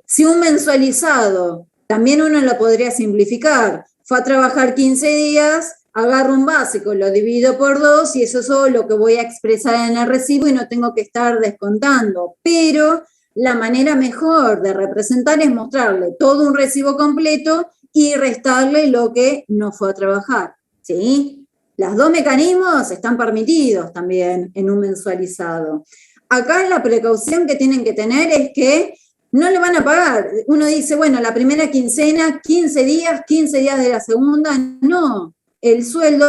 S1: si un mensualizado, también uno lo podría simplificar, fue a trabajar 15 días, agarro un básico, lo divido por 2 y eso es todo lo que voy a expresar en el recibo y no tengo que estar descontando. Pero la manera mejor de representar es mostrarle todo un recibo completo y restarle lo que no fue a trabajar, ¿sí? Los 2 mecanismos están permitidos también en un mensualizado. Acá la precaución que tienen que tener es que no le van a pagar. Uno dice, bueno, la primera quincena, 15 días de la segunda. No, el sueldo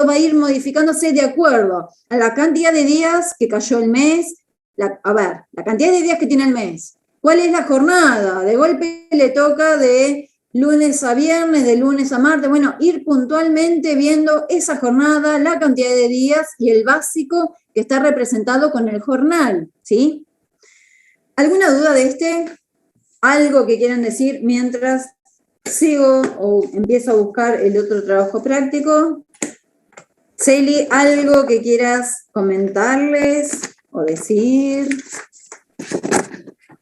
S1: va a ir modificándose de acuerdo a la cantidad de días que cayó el mes. La cantidad de días que tiene el mes. ¿Cuál es la jornada? De golpe le toca de lunes a viernes, de lunes a martes, bueno, ir puntualmente viendo esa jornada, la cantidad de días y el básico que está representado con el jornal, ¿sí? ¿Alguna duda de este? ¿Algo que quieran decir mientras sigo o empiezo a buscar el otro trabajo práctico? Celi, ¿algo que quieras comentarles o decir?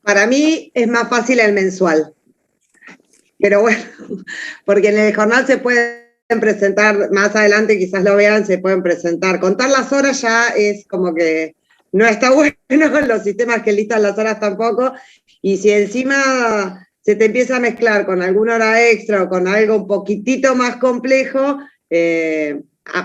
S3: Para mí es más fácil el mensual. Pero bueno, porque en el jornal se pueden presentar, más adelante quizás lo vean, se pueden presentar. Contar las horas ya es como que no está bueno, los sistemas que listan las horas tampoco, y si encima se te empieza a mezclar con alguna hora extra o con algo un poquitito más complejo,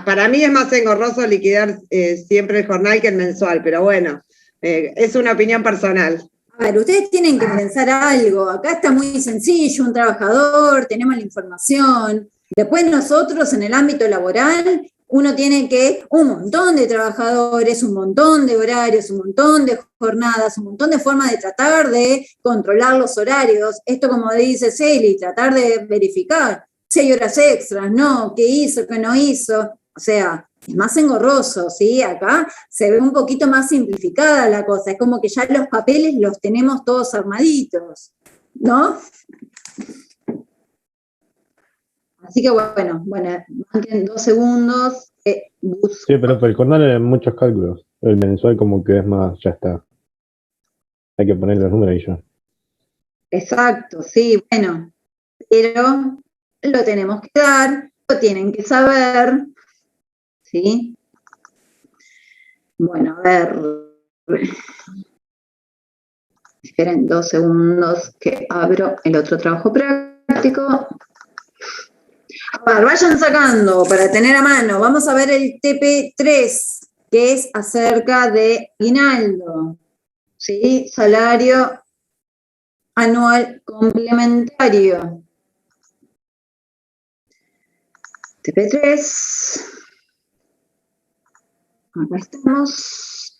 S3: para mí es más engorroso liquidar siempre el jornal que el mensual, pero bueno, es una opinión personal.
S1: A ver, ustedes tienen que pensar algo. Acá está muy sencillo, un trabajador, tenemos la información. Después nosotros en el ámbito laboral, uno tiene que, un montón de trabajadores, un montón de horarios, un montón de jornadas, un montón de formas de tratar de controlar los horarios. Esto, como dice Celi, tratar de verificar si hay horas extras, no, qué hizo, qué no hizo. O sea, es más engorroso, ¿sí? Acá se ve un poquito más simplificada la cosa. Es como que ya los papeles los tenemos todos armaditos, ¿no? Así que bueno, manquen 2 segundos.
S4: Sí, pero para el jornal hay muchos cálculos. El mensual como que es más, ya está. Hay que poner los números y ya.
S1: Exacto, sí, bueno. Pero lo tenemos que dar, lo tienen que saber, ¿sí? Bueno, a ver. Esperen 2 segundos que abro el otro trabajo práctico. A ver, vayan sacando para tener a mano. Vamos a ver el TP3, que es acerca de aguinaldo, ¿sí? Salario anual complementario. TP3. Acá estamos.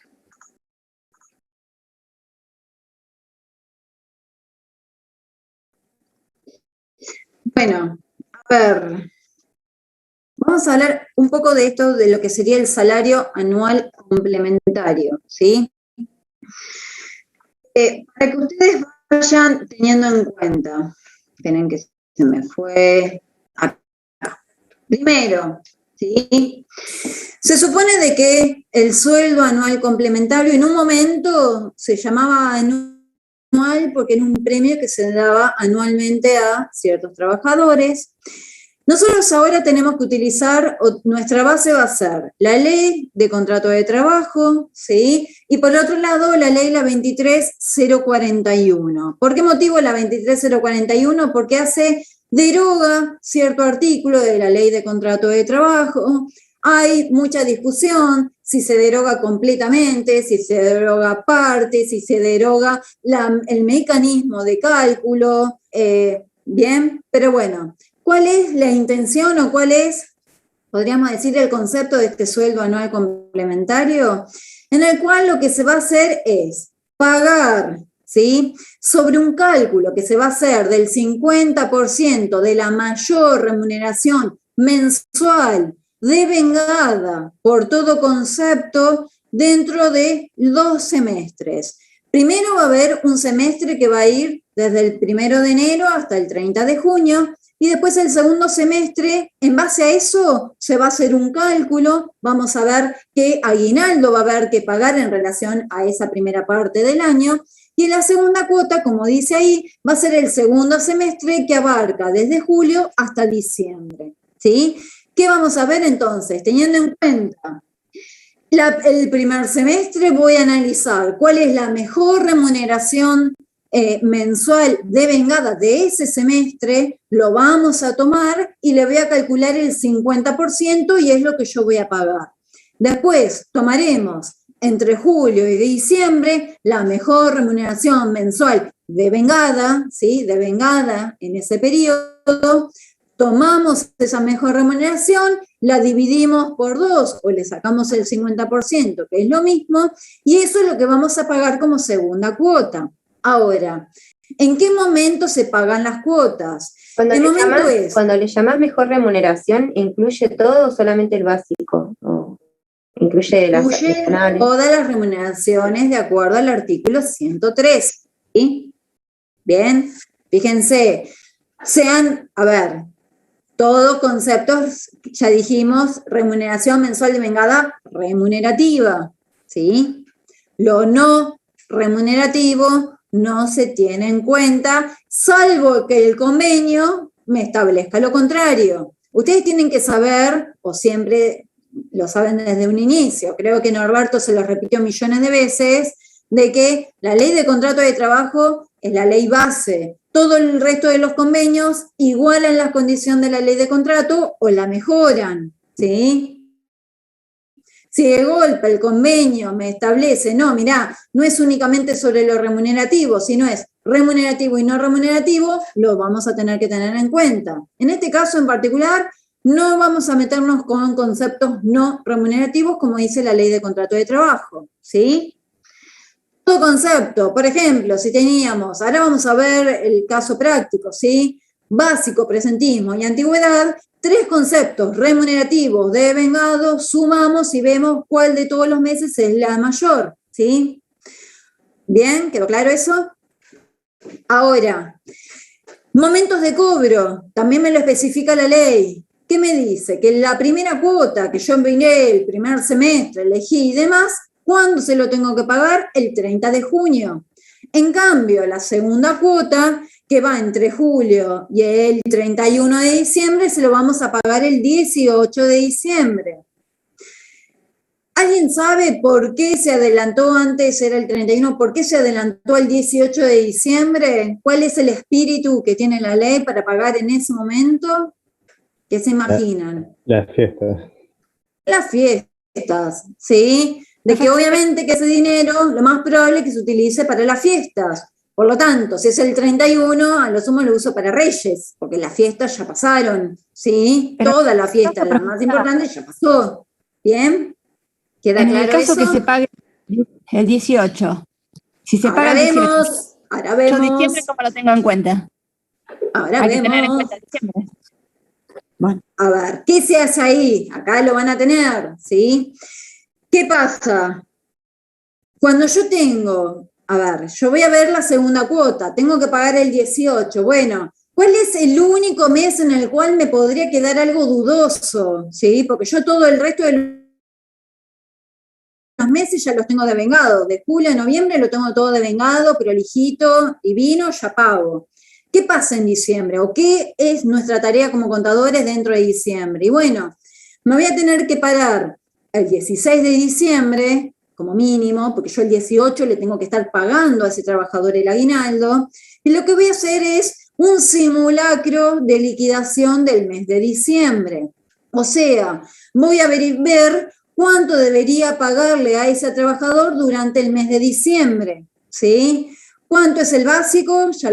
S1: Bueno, a ver, vamos a hablar un poco de esto, de lo que sería el salario anual complementario, ¿sí? Para que ustedes vayan teniendo en cuenta, esperen que se me fue acá. Primero, ¿sí? Se supone de que el sueldo anual complementario en un momento se llamaba anual porque era un premio que se daba anualmente a ciertos trabajadores. Nosotros ahora tenemos que utilizar, nuestra base va a ser la ley de contrato de trabajo, ¿sí? Y por otro lado, la ley la 23041. ¿Por qué motivo la 23041? Porque deroga cierto artículo de la ley de contrato de trabajo. Hay mucha discusión si se deroga completamente, si se deroga parte, si se deroga el mecanismo de cálculo, bien, pero bueno. ¿Cuál es la intención o cuál es, podríamos decir, el concepto de este sueldo anual complementario? En el cual lo que se va a hacer es pagar, ¿sí? Sobre un cálculo que se va a hacer del 50% de la mayor remuneración mensual devengada por todo concepto dentro de 2 semestres. Primero va a haber un semestre que va a ir desde el 1 de enero hasta el 30 de junio, y después el segundo semestre, en base a eso, se va a hacer un cálculo, vamos a ver qué aguinaldo va a haber que pagar en relación a esa primera parte del año, y en la segunda cuota, como dice ahí, va a ser el segundo semestre que abarca desde julio hasta diciembre, ¿sí? ¿Qué vamos a ver entonces? Teniendo en cuenta el primer semestre, voy a analizar cuál es la mejor remuneración mensual devengada de ese semestre, lo vamos a tomar y le voy a calcular el 50% y es lo que yo voy a pagar. Después tomaremos entre julio y diciembre la mejor remuneración mensual devengada, ¿sí? Devengada en ese periodo, tomamos esa mejor remuneración, la dividimos por 2 o le sacamos el 50%, que es lo mismo, y eso es lo que vamos a pagar como segunda cuota. Ahora, ¿en qué momento se pagan las cuotas?
S9: Cuando le llamas mejor remuneración, ¿incluye todo o solamente el básico? ¿O incluye
S1: todas las remuneraciones de acuerdo al artículo 103. ¿Sí? Bien, fíjense, todos conceptos, ya dijimos, remuneración mensual devengada remunerativa, ¿sí? Lo no remunerativo no se tiene en cuenta, salvo que el convenio me establezca lo contrario. Ustedes tienen que saber, o siempre lo saben desde un inicio, creo que Norberto se lo repitió millones de veces, de que la ley de contrato de trabajo es la ley base. Todo el resto de los convenios igualan la condición de la ley de contrato o la mejoran, ¿sí? Si de golpe el convenio me establece, no, mirá, no es únicamente sobre lo remunerativo, sino es remunerativo y no remunerativo, lo vamos a tener que tener en cuenta. En este caso en particular, no vamos a meternos con conceptos no remunerativos, como dice la ley de contrato de trabajo, ¿sí? Todo concepto, por ejemplo, si teníamos, ahora vamos a ver el caso práctico, ¿sí? Básico, presentismo y antigüedad, 3 conceptos remunerativos de vengado, sumamos y vemos cuál de todos los meses es la mayor, ¿sí? ¿Bien? ¿Quedó claro eso? Ahora, momentos de cobro, también me lo especifica la ley. ¿Qué me dice? Que la primera cuota que yo envié el primer semestre, elegí y demás, ¿cuándo se lo tengo que pagar? El 30 de junio. En cambio, la segunda cuota, que va entre julio y el 31 de diciembre, se lo vamos a pagar el 18 de diciembre. ¿Alguien sabe por qué se adelantó antes, era el 31, por qué se adelantó al 18 de diciembre? ¿Cuál es el espíritu que tiene la ley para pagar en ese momento? ¿Qué se imaginan?
S4: Las fiestas.
S1: Las fiestas, ¿sí? De que obviamente que ese dinero, lo más probable es que se utilice para las fiestas. Por lo tanto, si es el 31, a lo sumo lo uso para Reyes, porque las fiestas ya pasaron, ¿sí?
S6: Pero
S1: toda la fiesta, la más importante, ya pasó. ¿Bien? ¿Queda
S6: en
S1: claro
S6: el caso
S1: eso?
S6: que se pague el 18, si se
S1: Ahora
S6: paga el 18,
S1: vemos, ahora
S6: yo
S1: vemos,
S6: diciembre, ¿cómo lo tengo en cuenta?
S1: ahora
S6: Hay que tener en
S1: vemos.
S6: cuenta diciembre. Bueno,
S1: A ver, ¿qué se hace ahí? Acá lo van a tener, ¿sí? ¿Qué pasa? Cuando yo tengo, a ver, yo voy a ver la segunda cuota, tengo que pagar el 18, bueno, ¿cuál es el único mes en el cual me podría quedar algo dudoso? ¿Sí? Porque yo todo el resto de los meses ya los tengo devengado, de julio a noviembre lo tengo todo devengado, prolijito, divino, ya pago. ¿Qué pasa en diciembre? ¿O qué es nuestra tarea como contadores dentro de diciembre? Y bueno, me voy a tener que pagar el 16 de diciembre, como mínimo, porque yo el 18 le tengo que estar pagando a ese trabajador el aguinaldo, y lo que voy a hacer es un simulacro de liquidación del mes de diciembre. O sea, voy a ver cuánto debería pagarle a ese trabajador durante el mes de diciembre, ¿sí? ¿Cuánto es el básico? Ya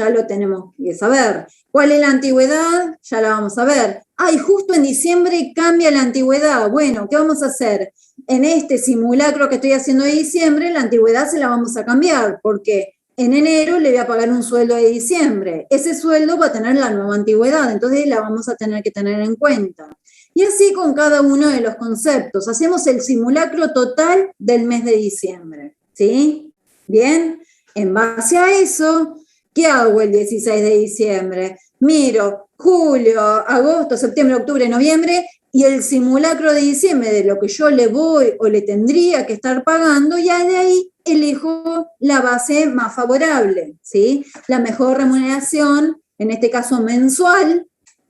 S1: lo tenemos que saber. ¿Cuál es la antigüedad? Ya la vamos a ver. Ay, justo en diciembre cambia la antigüedad. Bueno, ¿qué vamos a hacer? En este simulacro que estoy haciendo de diciembre, la antigüedad se la vamos a cambiar, porque en enero le voy a pagar un sueldo de diciembre. Ese sueldo va a tener la nueva antigüedad, entonces la vamos a tener que tener en cuenta. Y así con cada uno de los conceptos. Hacemos el simulacro total del mes de diciembre, ¿sí? ¿Bien? En base a eso, ¿qué hago el 16 de diciembre? Miro julio, agosto, septiembre, octubre, noviembre, y el simulacro de diciembre de lo que yo le voy o le tendría que estar pagando, ya de ahí elijo la base más favorable, ¿sí? La mejor remuneración, en este caso mensual,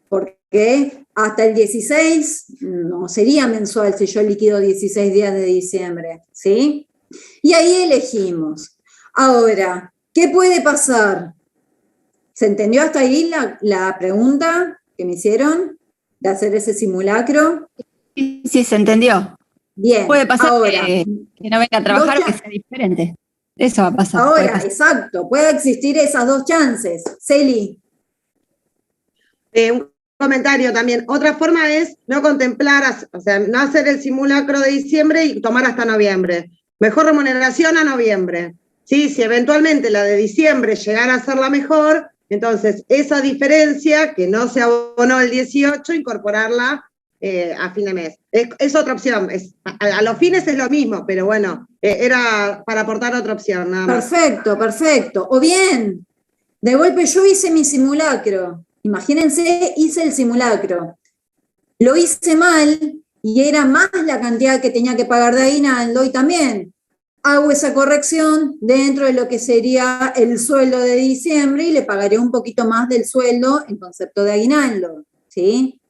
S1: porque hasta el 16 no sería mensual si yo liquido 16 días de diciembre, ¿sí? Y ahí elegimos. Ahora, ¿qué puede pasar? ¿Se entendió hasta ahí la pregunta que me hicieron de hacer ese simulacro?
S6: sí, se entendió.
S1: Bien,
S6: Puede pasar
S1: ahora,
S6: que no venga a trabajar o que sea diferente. Eso va a pasar.
S1: Ahora, exacto, puede existir esas dos chances. Celi.
S3: Un comentario también. Otra forma es no contemplar, o sea, no hacer el simulacro de diciembre y tomar hasta noviembre. Mejor remuneración a noviembre. ¿Sí? Si eventualmente la de diciembre llegara a ser la mejor, entonces esa diferencia que no se abonó el 18, incorporarla a fin de mes. Es otra opción. A los fines es lo mismo, pero bueno, era para aportar otra opción, nada más.
S1: Perfecto, perfecto. O bien, de golpe yo hice mi simulacro. Imagínense, hice el simulacro. Lo hice mal y era más la cantidad que tenía que pagar de aguinaldo y también hago esa corrección dentro de lo que sería el sueldo de diciembre y le pagaré un poquito más del sueldo en concepto de aguinaldo, ¿sí?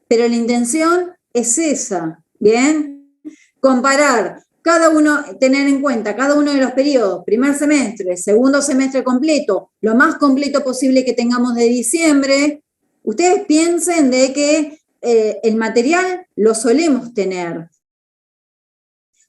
S1: Pero la intención es esa, ¿bien? Comparar cada uno, tener en cuenta cada uno de los periodos, primer semestre, segundo semestre completo, lo más completo posible que tengamos de diciembre. Ustedes piensen de que el material lo solemos tener.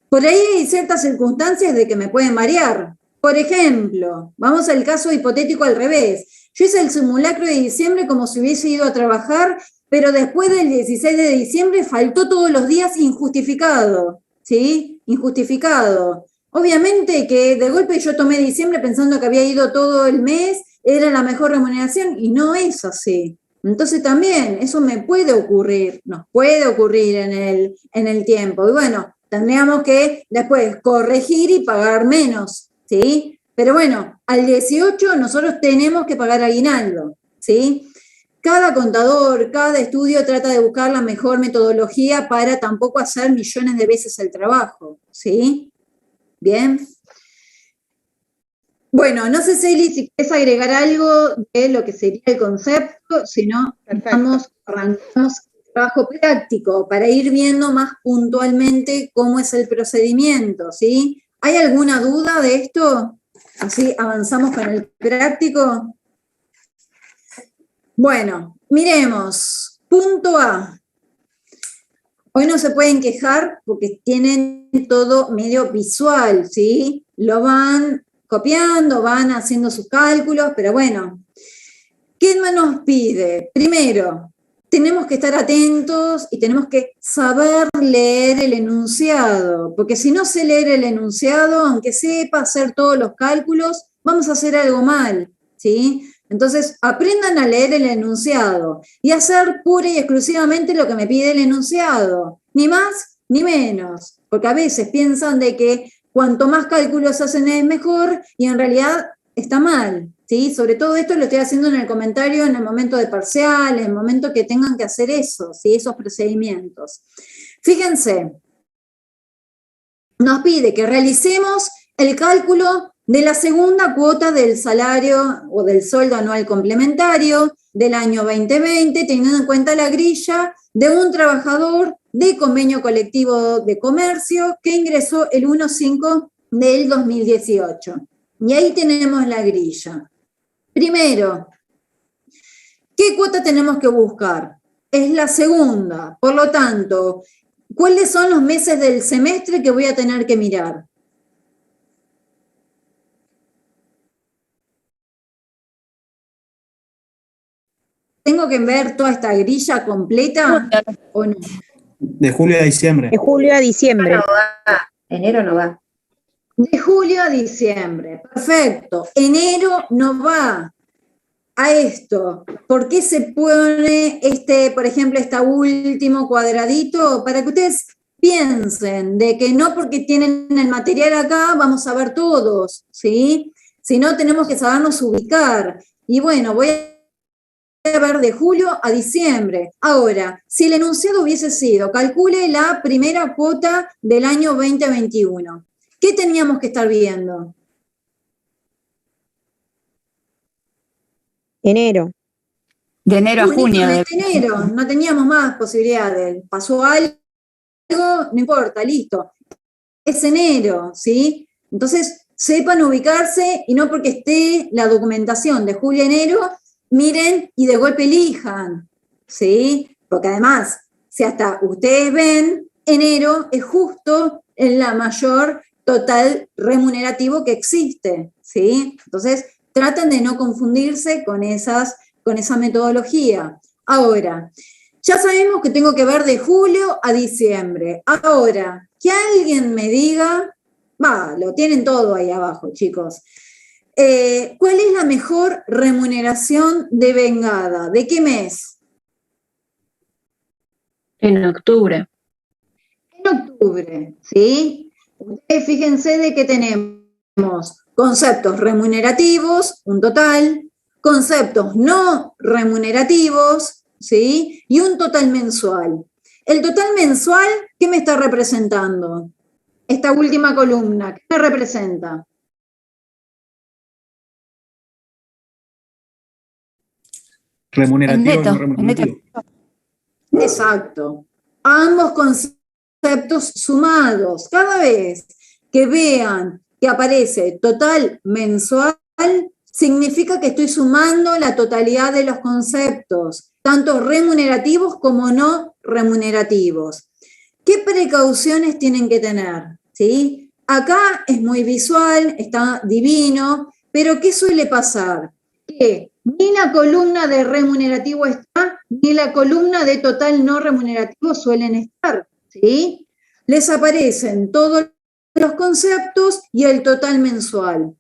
S1: Por ahí hay ciertas circunstancias de que me pueden variar. Por ejemplo, vamos al caso hipotético al revés. Yo hice el simulacro de diciembre como si hubiese ido a trabajar, pero después del 16 de diciembre faltó todos los días injustificado, ¿sí? Injustificado. Obviamente que de golpe yo tomé diciembre pensando que había ido todo el mes, era la mejor remuneración, y no es así. Entonces también eso me puede ocurrir, nos puede ocurrir en el tiempo. Y bueno, tendríamos que después corregir y pagar menos, ¿sí? Pero bueno, al 18 nosotros tenemos que pagar aguinaldo, ¿sí? Cada contador, cada estudio trata de buscar la mejor metodología para tampoco hacer millones de veces el trabajo, ¿sí? Bien. Bueno, no sé, Celi, si quieres agregar algo de lo que sería el concepto, si no, arrancamos el trabajo práctico para ir viendo más puntualmente cómo es el procedimiento, ¿sí? ¿Hay alguna duda de esto? Así avanzamos con el práctico. Bueno, miremos. Punto A. Hoy no se pueden quejar porque tienen todo medio visual, ¿sí? Lo van copiando, van haciendo sus cálculos, pero bueno. ¿Qué nos pide? Primero, tenemos que estar atentos y tenemos que saber leer el enunciado, porque si no sé leer el enunciado, aunque sepa hacer todos los cálculos, vamos a hacer algo mal, ¿sí? Entonces, aprendan a leer el enunciado y hacer pura y exclusivamente lo que me pide el enunciado, ni más ni menos, porque a veces piensan de que cuanto más cálculos hacen es mejor y en realidad está mal, ¿sí? Sobre todo esto lo estoy haciendo en el comentario en el momento de parcial, en el momento que tengan que hacer eso, ¿sí? Esos procedimientos. Fíjense, nos pide que realicemos el cálculo de la segunda cuota del salario o del sueldo anual complementario del año 2020, teniendo en cuenta la grilla de un trabajador de convenio colectivo de comercio que ingresó el 1/5 del 2018. Y ahí tenemos la grilla. Primero, ¿qué cuota tenemos que buscar? Es la segunda. Por lo tanto, ¿cuáles son los meses del semestre que voy a tener que mirar? ¿Tengo que ver toda esta grilla completa o no?
S10: De julio a diciembre.
S5: De julio a diciembre.
S9: No va. Enero no va.
S1: De julio a diciembre. Perfecto. Enero no va a esto. ¿Por qué se pone por ejemplo, este último cuadradito? Para que ustedes piensen de que no porque tienen el material acá vamos a ver todos, ¿sí? Sino tenemos que sabernos ubicar. Y bueno, voy a ver de julio a diciembre. Ahora, si el enunciado hubiese sido, calcule la primera cuota del año 2021. ¿Qué teníamos que estar viendo?
S5: Enero.
S6: De enero a junio.
S1: Únicamente enero, no teníamos más posibilidades. Pasó algo, no importa, listo. Es enero, ¿sí? Entonces, sepan ubicarse y no porque esté la documentación de julio a enero, miren y de golpe elijan, ¿sí? Porque además, si hasta ustedes ven, enero es justo en la mayor total remunerativo que existe, ¿sí? Entonces, traten de no confundirse con esa metodología. Ahora, ya sabemos que tengo que ver de julio a diciembre. Ahora, que alguien me diga, lo tienen todo ahí abajo, chicos. ¿Cuál es la mejor remuneración de vengada? ¿De qué mes?
S6: En octubre.
S1: En octubre, ¿sí? Ustedes fíjense de que tenemos conceptos remunerativos, un total, conceptos no remunerativos, ¿sí? Y un total mensual. El total mensual, ¿qué me está representando? Esta última columna, ¿qué me representa?
S10: Remunerativo,
S6: neto,
S10: no remunerativo.
S1: Exacto. Ambos conceptos sumados. Cada vez que vean que aparece total mensual, significa que estoy sumando la totalidad de los conceptos, tanto remunerativos como no remunerativos. ¿Qué precauciones tienen que tener? ¿Sí? Acá es muy visual, está divino, pero ¿qué suele pasar? Que ni la columna de remunerativo está, ni la columna de total no remunerativo suelen estar, ¿sí? Les aparecen todos los conceptos y el total mensual.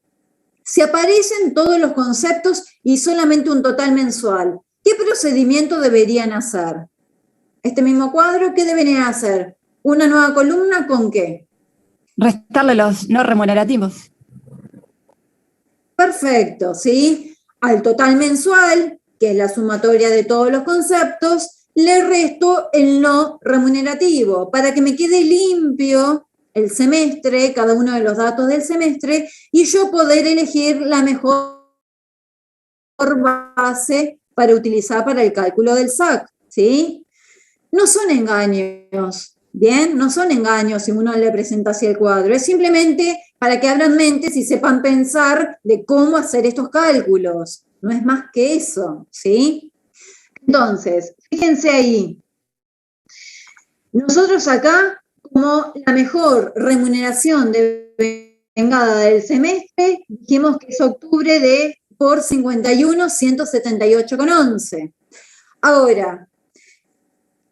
S1: Si aparecen todos los conceptos y solamente un total mensual, ¿qué procedimiento deberían hacer? Este mismo cuadro, ¿qué deberían hacer? ¿Una nueva columna con qué?
S6: Restarle los no remunerativos.
S1: Perfecto, ¿sí? Al total mensual, que es la sumatoria de todos los conceptos, le resto el no remunerativo para que me quede limpio el semestre, cada uno de los datos del semestre, y yo poder elegir la mejor base para utilizar para el cálculo del SAC, ¿sí? No son engaños, ¿bien? No son engaños si uno le presenta así el cuadro, es simplemente para que abran mentes y sepan pensar de cómo hacer estos cálculos. No es más que eso, ¿sí? Entonces, fíjense ahí. Nosotros acá, como la mejor remuneración de vengada del semestre, dijimos que es octubre por 51, 178,11. Ahora,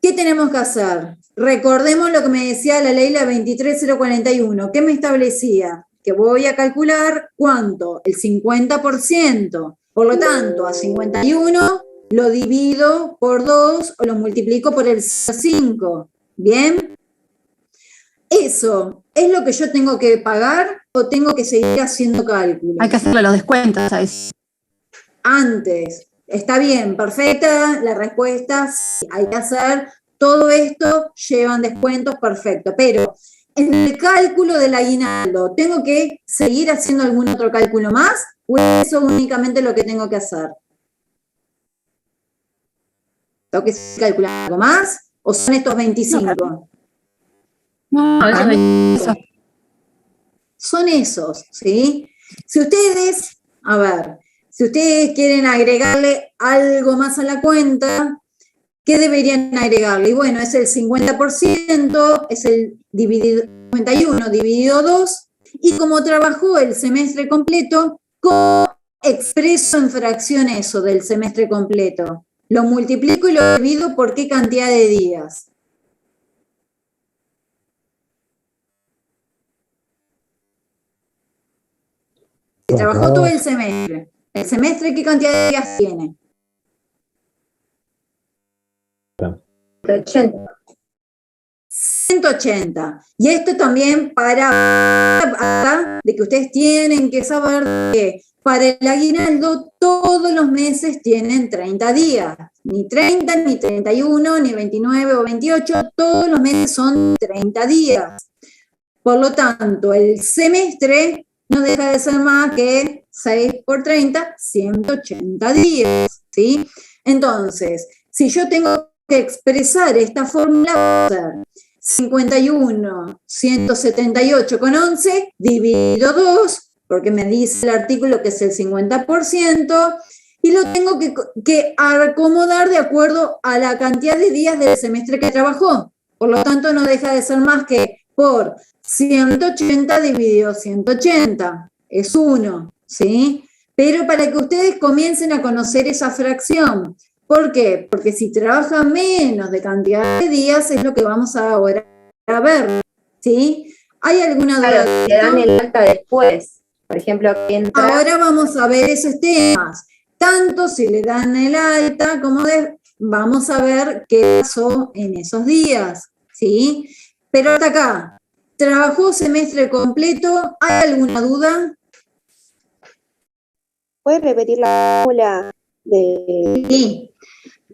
S1: ¿qué tenemos que hacer? Recordemos lo que me decía la ley, la 23041, que me establecía que voy a calcular ¿cuánto? El 50%. Por lo tanto, a 51 lo divido por 2 o lo multiplico por el 5. ¿Bien? ¿Eso es lo que yo tengo que pagar o tengo que seguir haciendo cálculos?
S6: Hay que hacerle los descuentos, ¿sabes?
S1: Antes. Está bien, perfecta la respuesta, sí, hay que hacer todo esto, llevan descuentos, perfecto, pero en el cálculo del aguinaldo, ¿tengo que seguir haciendo algún otro cálculo más o es eso únicamente lo que tengo que hacer? ¿Tengo que calcular algo más o son estos 25?
S6: No,
S1: son esos, ¿sí? Si ustedes, a ver, si ustedes quieren agregarle algo más a la cuenta, ¿qué deberían agregarle? Y bueno, es el 50%, es el 51 dividido 2, y como trabajó el semestre completo, ¿cómo expreso en fracción eso del semestre completo? Lo multiplico y lo divido por qué cantidad de días. Si trabajó todo el semestre, ¿qué cantidad de días tiene? 180. Y esto también para de que ustedes tienen que saber que para el aguinaldo todos los meses tienen 30 días. Ni 30, ni 31, ni 29 o 28, todos los meses son 30 días. Por lo tanto, el semestre no deja de ser más que 6 por 30, 180 días, ¿sí? Entonces, si yo tengo que expresar esta fórmula, va a ser 51, 178,11 dividido 2, porque me dice el artículo que es el 50%, y lo tengo que acomodar de acuerdo a la cantidad de días del semestre que trabajó. Por lo tanto, no deja de ser más que por 180 dividido 180, es 1, ¿sí? Pero para que ustedes comiencen a conocer esa fracción. ¿Por qué? Porque si trabaja menos de cantidad de días es lo que vamos ahora a ver, ¿sí? ¿Hay alguna duda?
S9: Claro, te dan el alta después. Por ejemplo, aquí entra...
S1: Ahora vamos a ver esos temas. Tanto si le dan el alta como vamos a ver qué pasó en esos días, ¿sí? Pero hasta acá, ¿trabajó semestre completo? ¿Hay alguna duda?
S5: ¿Puedes repetir la fórmula de...?
S1: Sí.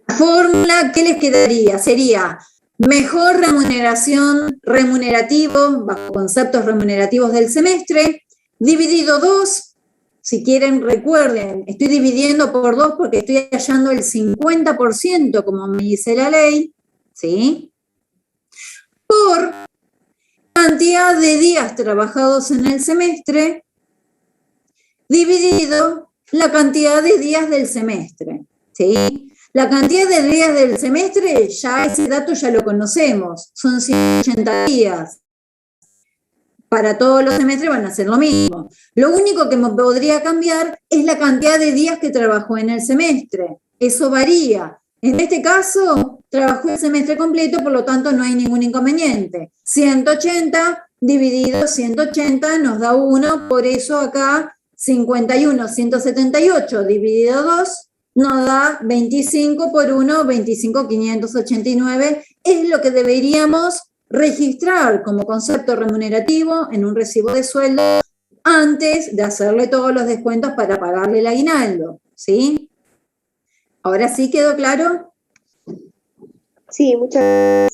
S1: La fórmula, ¿qué les quedaría? Sería mejor remuneración, remunerativo, bajo conceptos remunerativos del semestre, dividido 2. Si quieren, recuerden, estoy dividiendo por 2 porque estoy hallando el 50%, como me dice la ley, ¿sí? Por cantidad de días trabajados en el semestre, dividido la cantidad de días del semestre, ¿sí? La cantidad de días del semestre, ya ese dato ya lo conocemos, son 180 días. Para todos los semestres van a ser lo mismo. Lo único que podría cambiar es la cantidad de días que trabajó en el semestre. Eso varía. En este caso, trabajó el semestre completo, por lo tanto no hay ningún inconveniente. 180 dividido 180 nos da 1, por eso acá 51, 178 dividido 2 nos da 25 por 1, 25, 589. Es lo que deberíamos registrar como concepto remunerativo en un recibo de sueldo antes de hacerle todos los descuentos para pagarle el aguinaldo, ¿sí? ¿Ahora sí quedó claro?
S5: Sí, muchas gracias.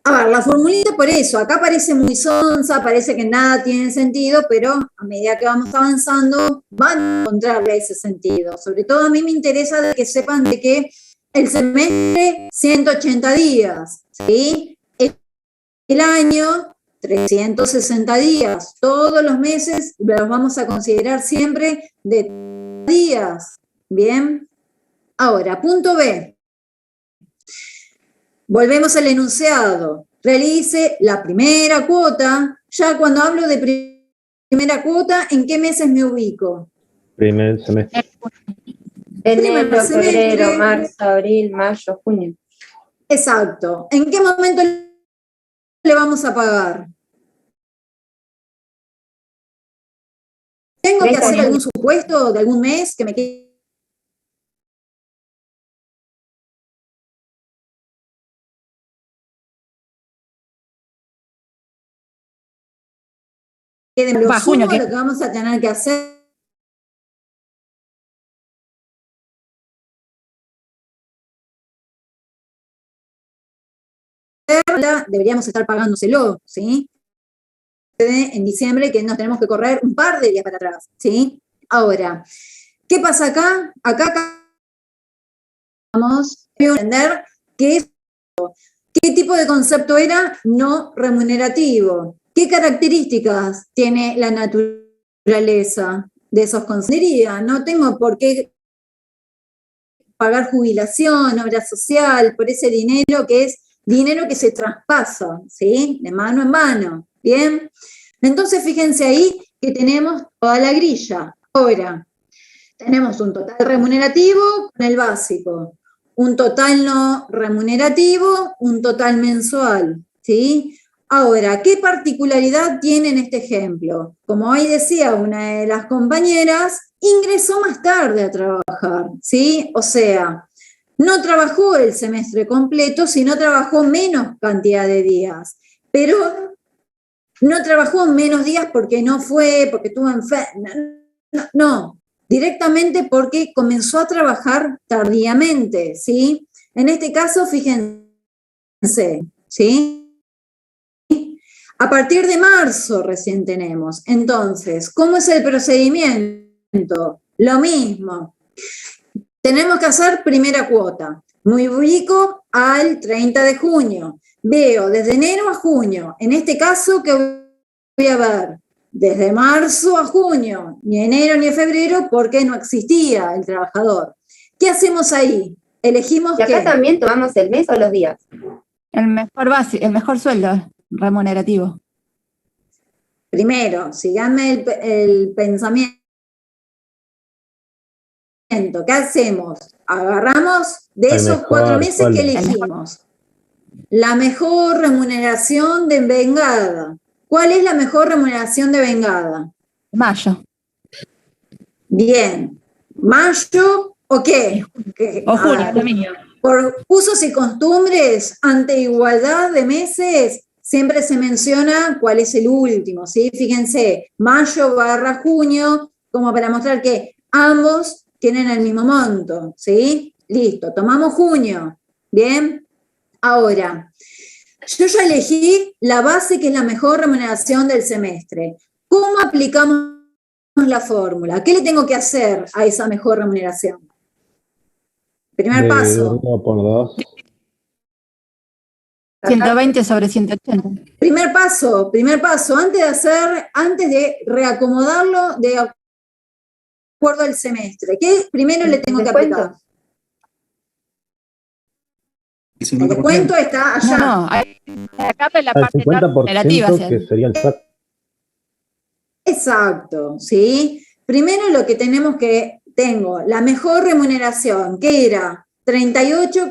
S1: A ver, la formulita por eso, acá parece muy sonsa, parece que nada tiene sentido, pero a medida que vamos avanzando van a encontrarle ese sentido. Sobre todo a mí me interesa de que sepan de que el semestre 180 días, ¿sí? El año 360 días, todos los meses los vamos a considerar siempre de días, ¿bien? Ahora, punto B. Volvemos al enunciado. Realice la primera cuota. Ya cuando hablo de primera cuota, ¿en qué meses me ubico?
S4: Primer semestre.
S9: Enero,
S1: semestre.
S9: febrero, marzo, abril, mayo, junio.
S1: Exacto. ¿En qué momento le vamos a pagar? ¿Tengo que hacer algún supuesto de algún mes que me quede? Lo sumo, lo que vamos a tener que hacer deberíamos estar pagándoselo, ¿sí? En diciembre que nos tenemos que correr un par de días para atrás, ¿sí? Ahora, ¿qué pasa acá? Acá vamos a entender qué tipo de concepto era no remunerativo. ¿Qué características tiene la naturaleza de esos conceptos? No tengo por qué pagar jubilación, obra social, por ese dinero que es dinero que se traspasa, ¿sí? De mano en mano, ¿bien? Entonces, fíjense ahí que tenemos toda la grilla. Ahora, tenemos un total remunerativo con el básico, un total no remunerativo, un total mensual, ¿sí? Ahora, ¿qué particularidad tiene en este ejemplo? Como hoy decía una de las compañeras, ingresó más tarde a trabajar, ¿sí? O sea, no trabajó el semestre completo, sino trabajó menos cantidad de días, pero no trabajó menos días porque no fue, porque estuvo enfermo, no, directamente porque comenzó a trabajar tardíamente, ¿sí? En este caso, fíjense, ¿sí? A partir de marzo recién tenemos. Entonces, ¿cómo es el procedimiento? Lo mismo. Tenemos que hacer primera cuota. Me ubico al 30 de junio. Veo desde enero a junio. En este caso, ¿qué voy a ver? Desde marzo a junio, ni enero ni febrero, porque no existía el trabajador. ¿Qué hacemos ahí? Elegimos
S9: ¿Y acá
S1: qué.
S9: también tomamos el mes o los días?
S6: El mejor sueldo remunerativo.
S1: Primero, síganme el pensamiento. ¿Qué hacemos? Agarramos de esos 4 meses que elegimos. La mejor remuneración de vengada. ¿Cuál es la mejor remuneración de vengada?
S6: Mayo.
S1: Bien. ¿Mayo o qué?
S6: O junio.
S1: Por usos y costumbres, ante igualdad de meses, siempre se menciona cuál es el último, ¿sí? Fíjense, mayo / junio, como para mostrar que ambos tienen el mismo monto, ¿sí? Listo, tomamos junio, ¿bien? Ahora, yo ya elegí la base que es la mejor remuneración del semestre. ¿Cómo aplicamos la fórmula? ¿Qué le tengo que hacer a esa mejor remuneración? Primer paso.
S4: 1/2.
S6: 120 sobre 180.
S1: Primer paso, antes de reacomodarlo, de acuerdo al semestre. ¿Qué primero le tengo que
S9: ¿Descuento?
S1: aplicar?
S10: El
S1: El
S10: 50%.
S1: descuento está allá.
S6: No, acá en la
S4: Al
S6: parte relativa.
S4: 50% que sería el SAT.
S1: Exacto, ¿sí? Primero lo que tenemos que, tengo la mejor remuneración, que era 38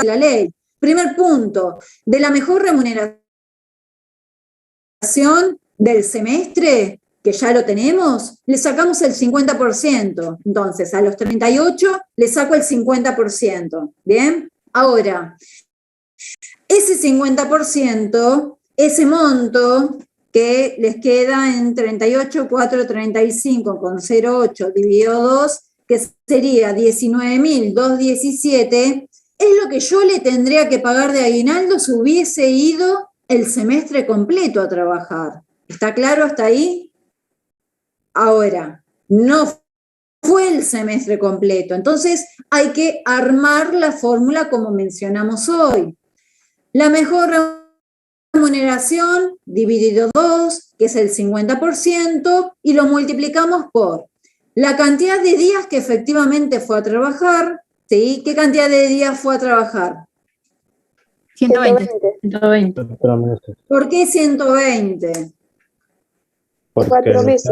S1: la ley. Primer punto, de la mejor remuneración del semestre, que ya lo tenemos, le sacamos el 50%. Entonces, a los 38 le saco el 50%. ¿Bien? Ahora, ese 50%, ese monto que les queda en 38.435,08 dividido 2, que sería 19.217, es lo que yo le tendría que pagar de aguinaldo si hubiese ido el semestre completo a trabajar. ¿Está claro hasta ahí? Ahora, no fue el semestre completo, entonces hay que armar la fórmula como mencionamos hoy. La mejor remuneración dividido 2, que es el 50%, y lo multiplicamos por la cantidad de días que efectivamente fue a trabajar, ¿sí? ¿Qué cantidad de días fue a trabajar?
S6: 120.
S8: 120.
S1: ¿Por qué 120?
S4: Porque
S5: 4 meses.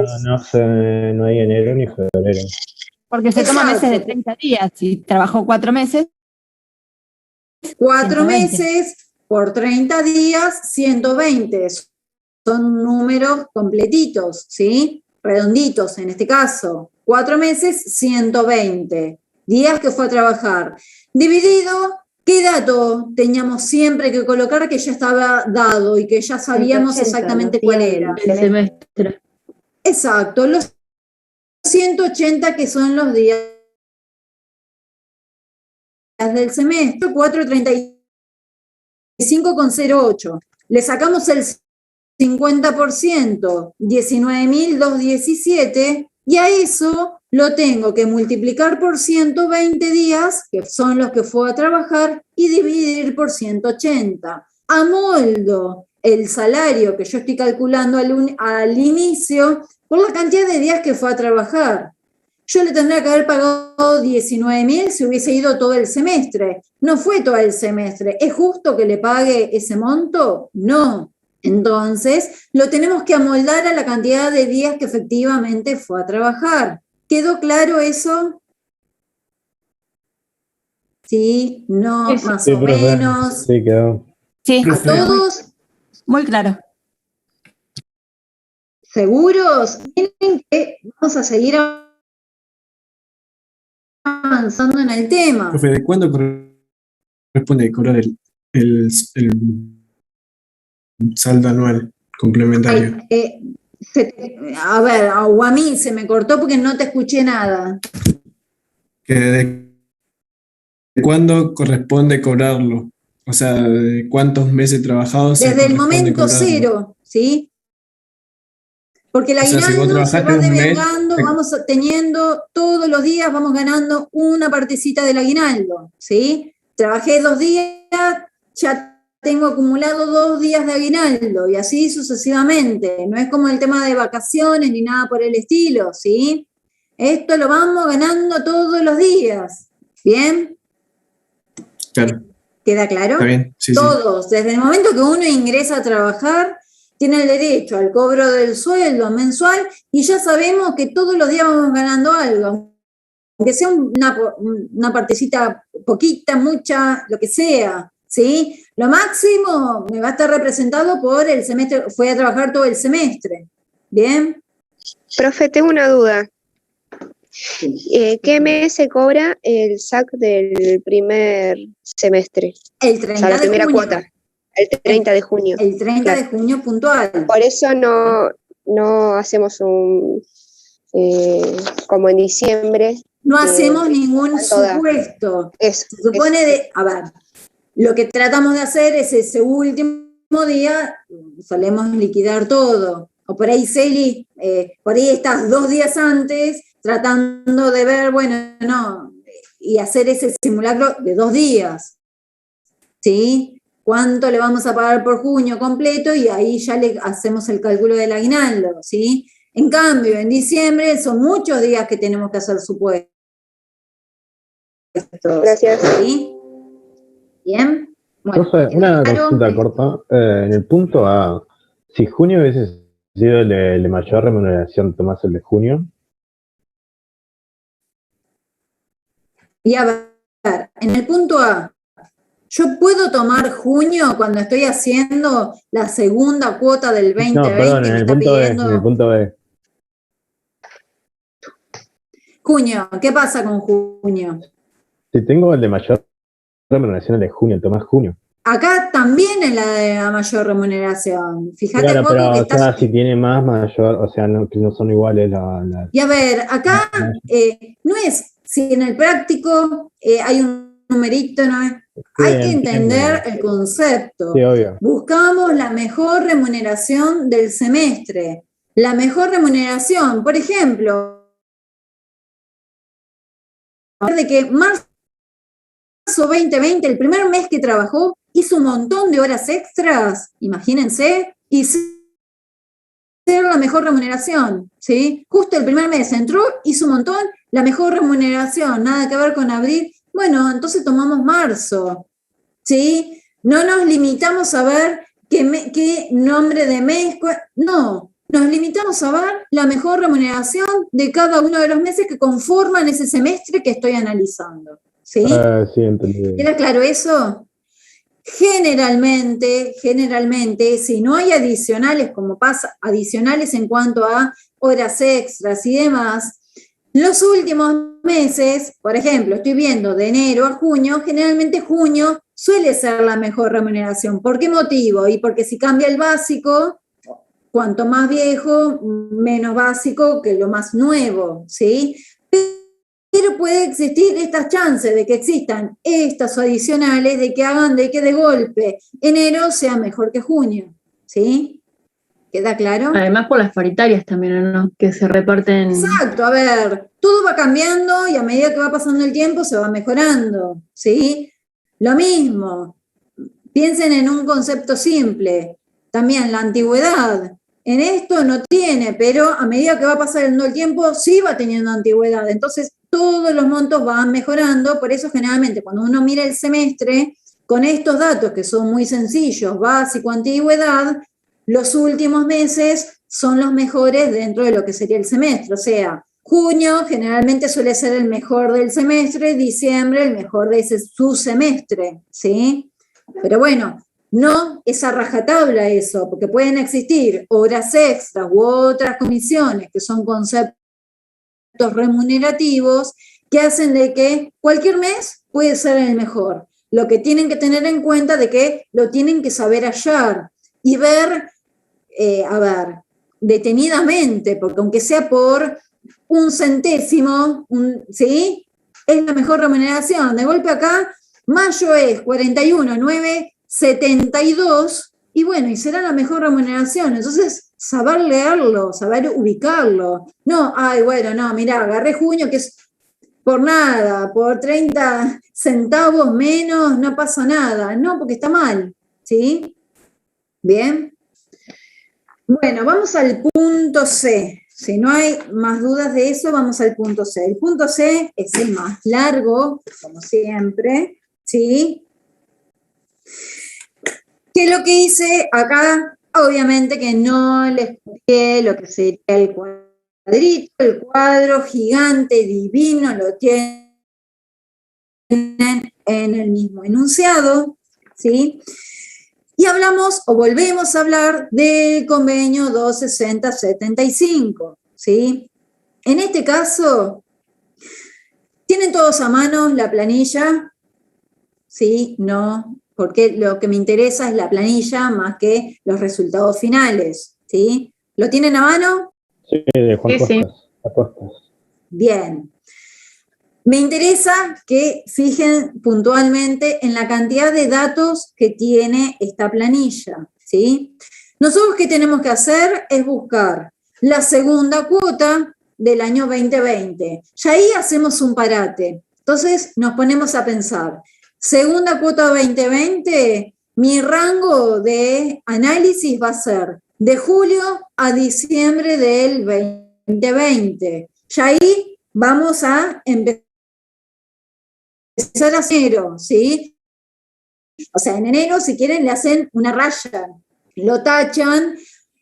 S4: no hay enero ni febrero.
S6: Porque se toma
S1: Exacto.
S6: meses de 30 días. Si trabajó 4 meses,
S1: 4
S6: 120.
S1: meses por 30 días, 120. Son números completitos, ¿sí? Redonditos en este caso. 4 meses, 120 días que fue a trabajar. Dividido, ¿qué dato teníamos siempre que colocar que ya estaba dado y que ya sabíamos
S9: 180,
S1: exactamente
S9: los
S1: cuál
S9: días
S1: era?
S8: El semestre.
S1: Exacto, los 180 que son los días del semestre, 435,08. Le sacamos el 50%, 19.217, y a eso lo tengo que multiplicar por 120 días, que son los que fue a trabajar, y dividir por 180. Amoldo el salario que yo estoy calculando al inicio por la cantidad de días que fue a trabajar. Yo le tendría que haber pagado 19.000 si hubiese ido todo el semestre. No fue todo el semestre. ¿Es justo que le pague ese monto? No. Entonces, lo tenemos que amoldar a la cantidad de días que efectivamente fue a trabajar. ¿Quedó claro eso? ¿Sí? ¿No?
S6: Sí,
S1: ¿Más
S4: Sí,
S1: o
S4: profe.
S1: menos?
S4: Sí, quedó.
S6: Sí,
S1: ¿A todos?
S6: muy claro.
S1: ¿Seguros? Miren que vamos a seguir avanzando en el tema.
S10: Profe, ¿de cuándo corresponde cobrar el saldo anual complementario?
S1: Ay, a ver, o a mí se me cortó porque no te escuché nada.
S10: ¿Que ¿De cuándo corresponde cobrarlo? O sea, ¿de cuántos meses trabajados se
S1: Desde el
S10: corresponde
S1: momento
S10: cobrarlo?
S1: cero, ¿sí? Porque el
S10: O sea, si vos
S1: aguinaldo se
S10: trabajaste
S1: va
S10: un mes,
S1: devengando, vamos teniendo todos los días, vamos ganando una partecita del aguinaldo, ¿sí? Trabajé 2 días, ya tengo acumulado 2 días de aguinaldo y así sucesivamente. No es como el tema de vacaciones ni nada por el estilo, ¿sí? Esto lo vamos ganando todos los días, ¿bien?
S10: claro,
S1: ¿Queda claro?
S10: está bien, sí, sí.
S1: Todos, desde el momento que uno ingresa a trabajar, tiene el derecho al cobro del sueldo mensual y ya sabemos que todos los días vamos ganando algo, aunque sea una partecita poquita, mucha, lo que sea, ¿sí? Lo máximo me va a estar representado por el semestre, fue a trabajar todo el semestre, ¿bien?
S5: Profe, tengo una duda. ¿Qué mes se cobra el SAC del primer semestre?
S1: El
S5: O sea,
S1: 30
S5: la
S1: de
S5: primera
S1: junio.
S5: cuota. El 30 de junio.
S1: El 30
S5: Claro.
S1: de junio puntual.
S5: Por eso no hacemos como en diciembre.
S1: No hacemos ningún
S5: ¿cuánto da?
S1: supuesto.
S5: Eso.
S1: Se supone a ver, lo que tratamos de hacer es ese último día, solemos liquidar todo. O por ahí, Celi, por ahí estás 2 días antes tratando de ver, bueno, no, y hacer ese simulacro de 2 días, ¿sí? cuánto le vamos a pagar por junio completo y ahí ya le hacemos el cálculo del aguinaldo, ¿sí? En cambio, en diciembre son muchos días que tenemos que hacer supuestos.
S5: Gracias.
S1: ¿Sí? ¿Bien? Bueno,
S4: Profe, una
S1: claro.
S4: consulta corta. En el punto A, si junio hubiese sido el de mayor remuneración, ¿tomás el de junio?
S1: Y a ver, en el punto A, ¿yo puedo tomar junio cuando estoy haciendo la segunda cuota del 2020?
S4: No, perdón, en
S1: me
S4: el
S1: está
S4: punto B,
S1: pidiendo
S4: en el punto B.
S1: junio. ¿Qué pasa con junio?
S4: Si tengo el de mayor remuneración, el de junio, tomás junio.
S1: Acá también es la de la mayor remuneración. Fíjate
S4: Claro,
S1: un poco
S4: pero
S1: que
S4: o
S1: estás...
S4: sea, si tiene más, mayor, o sea, no, que no son iguales
S1: Y a ver, acá no es, si en el práctico hay un numerito, no es,
S4: Sí,
S1: hay que entender
S4: entiendo.
S1: el concepto.
S4: Sí, obvio.
S1: Buscamos la mejor remuneración del semestre. La mejor remuneración, por ejemplo, de que marzo 2020, el primer mes que trabajó, hizo un montón de horas extras, imagínense, y ser la mejor remuneración, ¿sí? Justo el primer mes entró, hizo un montón, la mejor remuneración, nada que ver con abril. Bueno, entonces tomamos marzo, ¿sí? No nos limitamos a ver qué nombre de mes, no, nos limitamos a ver la mejor remuneración de cada uno de los meses que conforman ese semestre que estoy analizando, ¿sí?
S4: Sí, entendí.
S1: ¿Queda claro eso? Generalmente, si no hay adicionales, como pasa, adicionales en cuanto a horas extras y demás, los últimos meses, por ejemplo, estoy viendo de enero a junio, generalmente junio suele ser la mejor remuneración. ¿Por qué motivo? Y porque si cambia el básico, cuanto más viejo, menos básico que lo más nuevo, ¿sí? Pero puede existir estas chances de que existan estas adicionales, de que hagan de que de golpe enero sea mejor que junio, ¿sí? ¿Queda claro?
S8: Además por las paritarias también, ¿no? Que se reparten.
S1: Exacto, a ver, todo va cambiando y a medida que va pasando el tiempo se va mejorando, ¿sí? Lo mismo, piensen en un concepto simple, también la antigüedad. En esto no tiene, pero a medida que va pasando el tiempo sí va teniendo antigüedad. Entonces todos los montos van mejorando, por eso generalmente cuando uno mira el semestre, con estos datos que son muy sencillos, básico, antigüedad, los últimos meses son los mejores dentro de lo que sería el semestre. O sea, junio generalmente suele ser el mejor del semestre, diciembre el mejor de su semestre, ¿sí? Pero bueno, no es a rajatabla eso, porque pueden existir horas extras u otras comisiones que son conceptos remunerativos que hacen de que cualquier mes puede ser el mejor. Lo que tienen que tener en cuenta de que lo tienen que saber hallar y ver, a ver, detenidamente, porque aunque sea por un centésimo, ¿sí? Es la mejor remuneración. De golpe acá, mayo es 41,972 y bueno, y será la mejor remuneración. Entonces, saber leerlo, saber ubicarlo. No, ay, bueno, no, mirá, agarré junio que es por nada, por 30 centavos menos, no pasa nada. No, porque está mal, ¿sí? Bien. Bueno, vamos al punto C. Si no hay más dudas de eso, vamos al punto C. El punto C es el más largo, como siempre, ¿sí? Que lo que hice acá, obviamente que no les expliqué lo que sería el cuadrito, el cuadro gigante, divino, lo tienen en el mismo enunciado, ¿sí? Y hablamos, o volvemos a hablar, del convenio 260-75, ¿sí? En este caso, ¿tienen todos a mano la planilla? ¿Sí? ¿No? Porque lo que me interesa es la planilla más que los resultados finales, ¿sí? ¿Lo tienen a mano?
S4: Sí, de Juan
S8: Sí.
S4: Costas.
S1: Bien. Me interesa que fijen puntualmente en la cantidad de datos que tiene esta planilla, ¿sí? Nosotros qué tenemos que hacer es buscar la segunda cuota del año 2020. Ya ahí hacemos un parate. Entonces nos ponemos a pensar, segunda cuota 2020, mi rango de análisis va a ser de julio a diciembre del 2020. Ya ahí vamos a empezar a cero, ¿sí? O sea, en enero, si quieren, le hacen una raya, lo tachan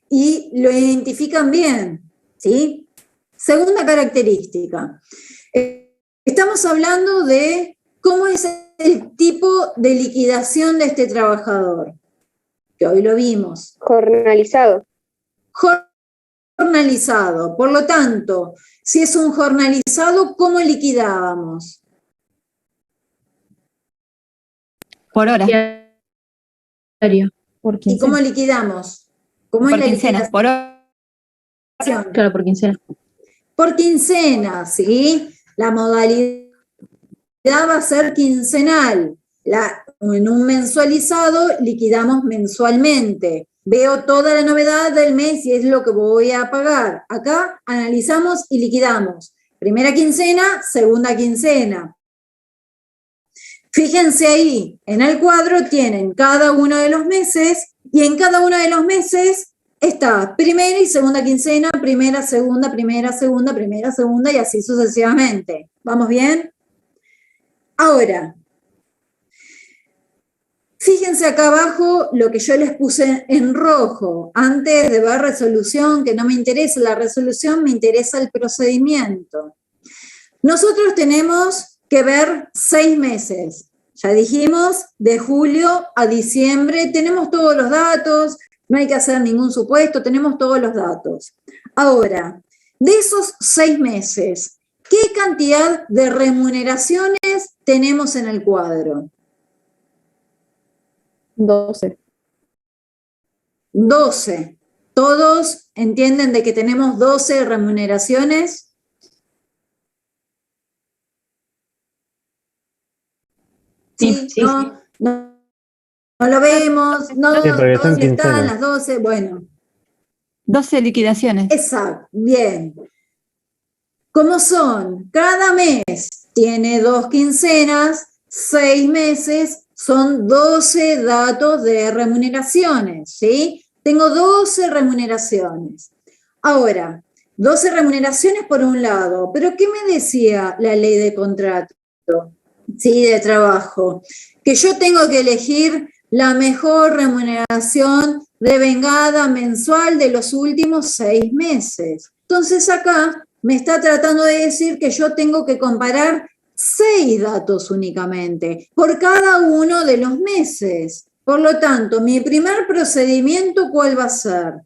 S1: y lo identifican bien, ¿sí? Segunda característica. Estamos hablando de cómo es el tipo de liquidación de este trabajador, que hoy lo vimos.
S5: Jornalizado.
S1: Jornalizado. Por lo tanto, si es un jornalizado, ¿cómo liquidábamos?
S6: Por hora.
S8: Diario.
S2: Por
S1: ¿Y cómo
S2: quincena.
S1: liquidamos? ¿Cómo
S6: Por
S1: es la
S6: quincena. Por hora.
S1: liquidación?
S8: Claro, por quincena.
S1: Por quincena, ¿sí? La modalidad va a ser quincenal. En un mensualizado liquidamos mensualmente. Veo toda la novedad del mes y es lo que voy a pagar. Acá analizamos y liquidamos. Primera quincena, segunda quincena. Fíjense ahí, en el cuadro tienen cada uno de los meses y en cada uno de los meses está primera y segunda quincena, primera, segunda, primera, segunda, primera, segunda y así sucesivamente. ¿Vamos bien? Ahora, fíjense acá abajo lo que yo les puse en rojo. Antes de ver resolución, que no me interesa la resolución, me interesa el procedimiento. Nosotros tenemos que ver 6 meses. Ya dijimos, de julio a diciembre, tenemos todos los datos, no hay que hacer ningún supuesto, tenemos todos los datos. Ahora, de esos 6 meses, ¿qué cantidad de remuneraciones tenemos en el cuadro?
S2: 12.
S1: 12. ¿Todos entienden de que tenemos 12 remuneraciones? Sí,
S8: Sí,
S1: no, no lo vemos, no,
S4: Sí, porque son
S1: ¿dónde están
S4: quincenas.
S1: las 12? Bueno,
S6: 12 liquidaciones.
S1: exacto, bien. ¿Cómo son? Cada mes tiene 2 quincenas, 6 meses, son 12 datos de remuneraciones, ¿sí? Tengo 12 remuneraciones. Ahora, 12 remuneraciones por un lado, pero ¿qué me decía la ley de contrato? Sí, de trabajo, que yo tengo que elegir la mejor remuneración devengada mensual de los últimos 6 meses. Entonces acá me está tratando de decir que yo tengo que comparar 6 datos únicamente por cada uno de los meses. Por lo tanto, mi primer procedimiento, ¿cuál va a ser?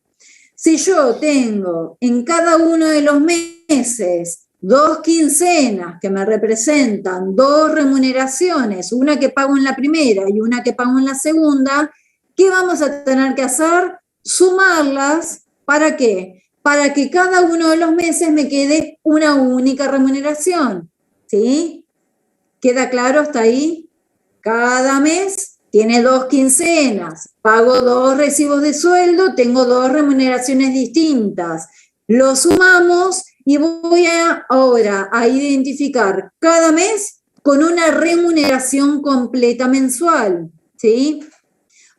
S1: Si yo tengo en cada uno de los meses 2 quincenas que me representan 2 remuneraciones, una que pago en la primera y una que pago en la segunda, ¿qué vamos a tener que hacer? Sumarlas, ¿para qué? Para que cada uno de los meses me quede una única remuneración, ¿sí? ¿Queda claro hasta ahí? Cada mes tiene 2 quincenas, pago 2 recibos de sueldo, tengo 2 remuneraciones distintas. Lo sumamos y voy ahora a identificar cada mes con una remuneración completa mensual, ¿sí?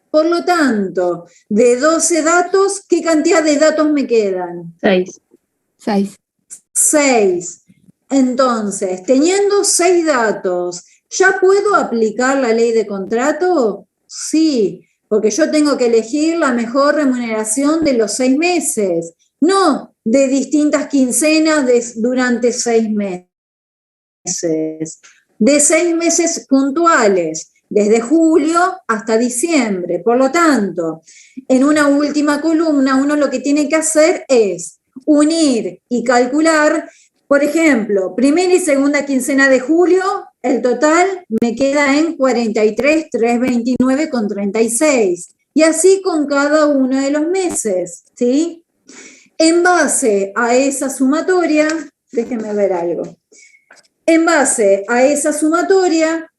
S1: Por lo tanto, de 12 datos, ¿qué cantidad de datos me quedan?
S8: 6.
S6: 6.
S1: 6. Entonces, teniendo 6 datos, ¿ya puedo aplicar la ley de contrato? Sí, porque yo tengo que elegir la mejor remuneración de los 6 meses, no de distintas quincenas durante 6 meses, de 6 meses puntuales, desde julio hasta diciembre. Por lo tanto, en una última columna, uno lo que tiene que hacer es unir y calcular, por ejemplo, primera y segunda quincena de julio, el total me queda en 43.329,36. Y así con cada uno de los meses, ¿sí? En base a esa sumatoria, déjenme ver algo. En base a esa sumatoria,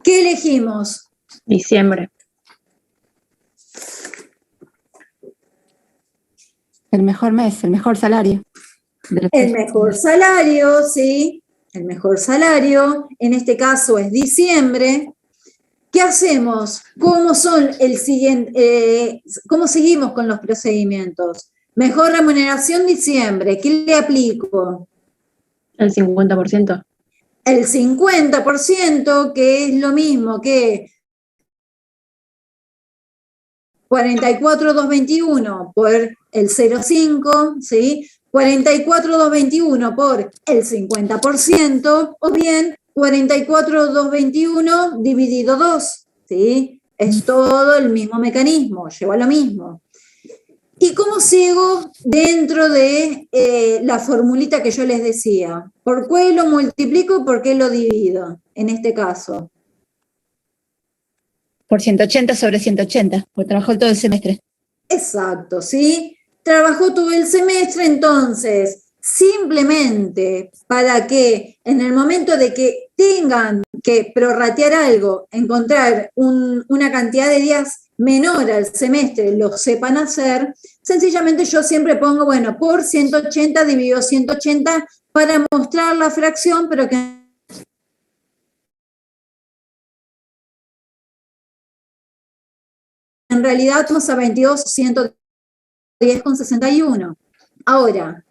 S1: ¿qué elegimos?
S8: Diciembre.
S6: El mejor mes, el mejor salario.
S1: El mejor salario, ¿sí? El mejor salario, en este caso es diciembre. ¿Qué hacemos? ¿Cómo son el siguiente, cómo seguimos con los procedimientos? Mejor remuneración diciembre, ¿qué le aplico?
S8: El 50%.
S1: El 50%, que es lo mismo que 44.221 por el 0,5, ¿sí? 44.221 por el 50%, o bien 44.221 dividido 2, ¿sí? Es todo el mismo mecanismo, lleva lo mismo. ¿Y cómo sigo dentro de la formulita que yo les decía? ¿Por qué lo multiplico? ¿Por qué lo divido? En este caso.
S6: Por 180 sobre 180, porque trabajó todo el semestre.
S1: Exacto, ¿sí? Trabajó todo el semestre, entonces, simplemente para que en el momento de que tengan que prorratear algo, encontrar una cantidad de días menor al semestre, lo sepan hacer, sencillamente yo siempre pongo, bueno, por 180 dividido 180 para mostrar la fracción, pero que en realidad vamos a 22, 110,61. Ahora,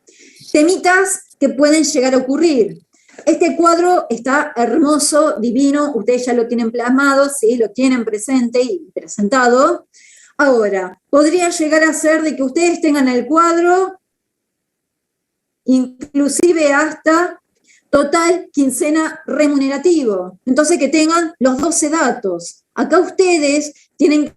S1: temitas que pueden llegar a ocurrir. Este cuadro está hermoso, divino, ustedes ya lo tienen plasmado, ¿sí? Lo tienen presente y presentado. Ahora, podría llegar a ser de que ustedes tengan el cuadro, inclusive hasta total quincena remunerativo. Entonces, que tengan los 12 datos. Acá ustedes tienen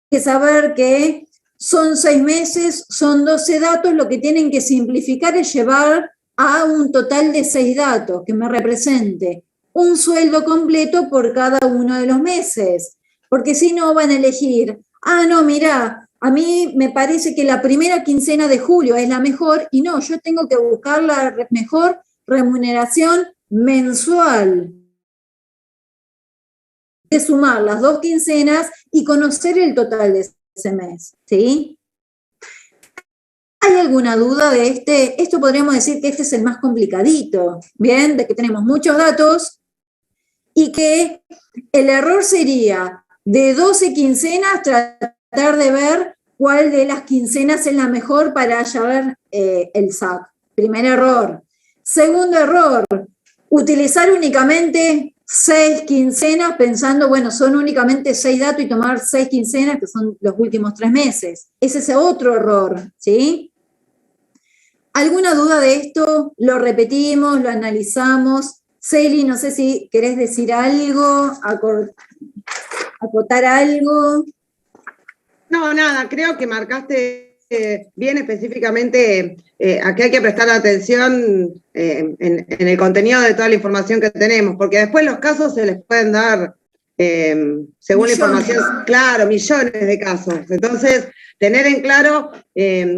S1: que saber que son 6 meses, son 12 datos, lo que tienen que simplificar es llevar a un total de 6 datos, que me represente un sueldo completo por cada uno de los meses. Porque si no van a elegir, no, mirá, a mí me parece que la primera quincena de julio es la mejor, y no, yo tengo que buscar la mejor remuneración mensual. De sumar las 2 quincenas y conocer el total de ese mes, ¿sí? ¿Hay alguna duda de este? Esto podríamos decir que este es el más complicadito, ¿bien? De que tenemos muchos datos y que el error sería de 12 quincenas tratar de ver cuál de las quincenas es la mejor para llevar el SAC. Primer error. Segundo error, utilizar únicamente 6 quincenas pensando, bueno, son únicamente 6 datos y tomar 6 quincenas, que son los últimos 3 meses. Ese es otro error, ¿sí? ¿Alguna duda de esto? Lo repetimos, lo analizamos. Celi, no sé si querés decir algo, acotar algo.
S3: No, nada, creo que marcaste bien específicamente a qué hay que prestar atención en el contenido de toda la información que tenemos, porque después los casos se les pueden dar, según la información, claro, millones de casos. Entonces, tener en claro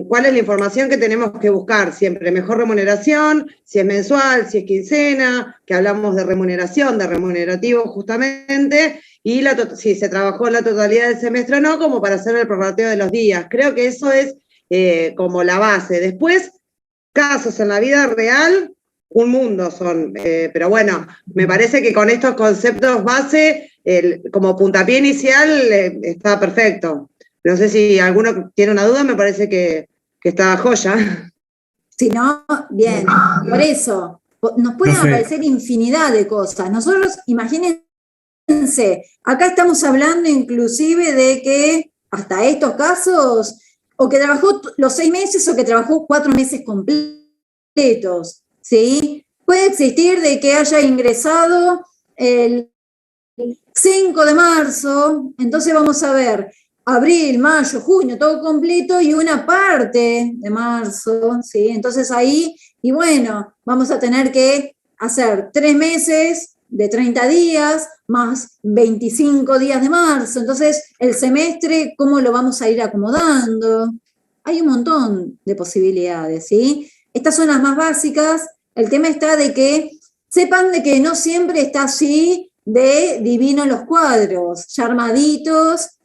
S3: cuál es la información que tenemos que buscar siempre, mejor remuneración, si es mensual, si es quincena, que hablamos de remuneración, de remunerativo justamente, y si se trabajó la totalidad del semestre o no, como para hacer el prorrateo de los días. Creo que eso es como la base. Después, casos en la vida real, un mundo son, pero bueno, me parece que con estos conceptos base, como puntapié inicial, está perfecto. No sé si alguno tiene una duda, me parece que está joya.
S1: Si no, bien, por eso, nos pueden aparecer infinidad de cosas. Nosotros, imagínense, acá estamos hablando inclusive de que hasta estos casos, o que trabajó los 6 meses o que trabajó 4 meses completos, ¿sí? Puede existir de que haya ingresado el 5 de marzo, entonces vamos a ver abril, mayo, junio, todo completo y una parte de marzo, ¿sí? Entonces ahí, y bueno, vamos a tener que hacer 3 meses de 30 días más 25 días de marzo. Entonces, el semestre, ¿cómo lo vamos a ir acomodando? Hay un montón de posibilidades, ¿sí? Estas son las más básicas. El tema está de que sepan de que no siempre está así de divino los cuadros, ya armaditos,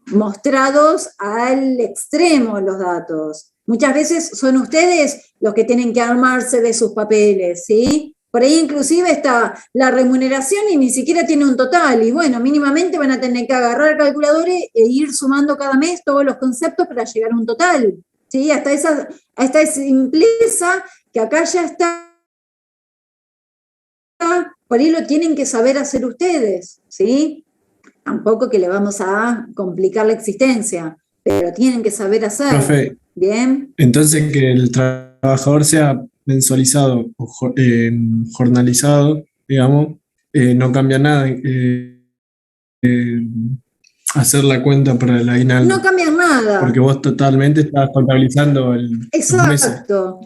S1: mostrados al extremo los datos. Muchas veces son ustedes los que tienen que armarse de sus papeles, ¿sí? Por ahí inclusive está la remuneración y ni siquiera tiene un total. Y bueno, mínimamente van a tener que agarrar calculadores e ir sumando cada mes todos los conceptos para llegar a un total. ¿Sí? Hasta esa simpleza que acá ya está. Por ahí lo tienen que saber hacer ustedes, ¿sí? Tampoco que le vamos a complicar la existencia, pero tienen que saber hacer.
S10: Profe,
S1: ¿bien?
S10: entonces que el trabajador sea mensualizado o jornalizado, digamos, no cambia nada hacer la cuenta para el aguinaldo.
S1: No cambia nada.
S10: Porque vos totalmente estás contabilizando los meses.
S1: Exacto.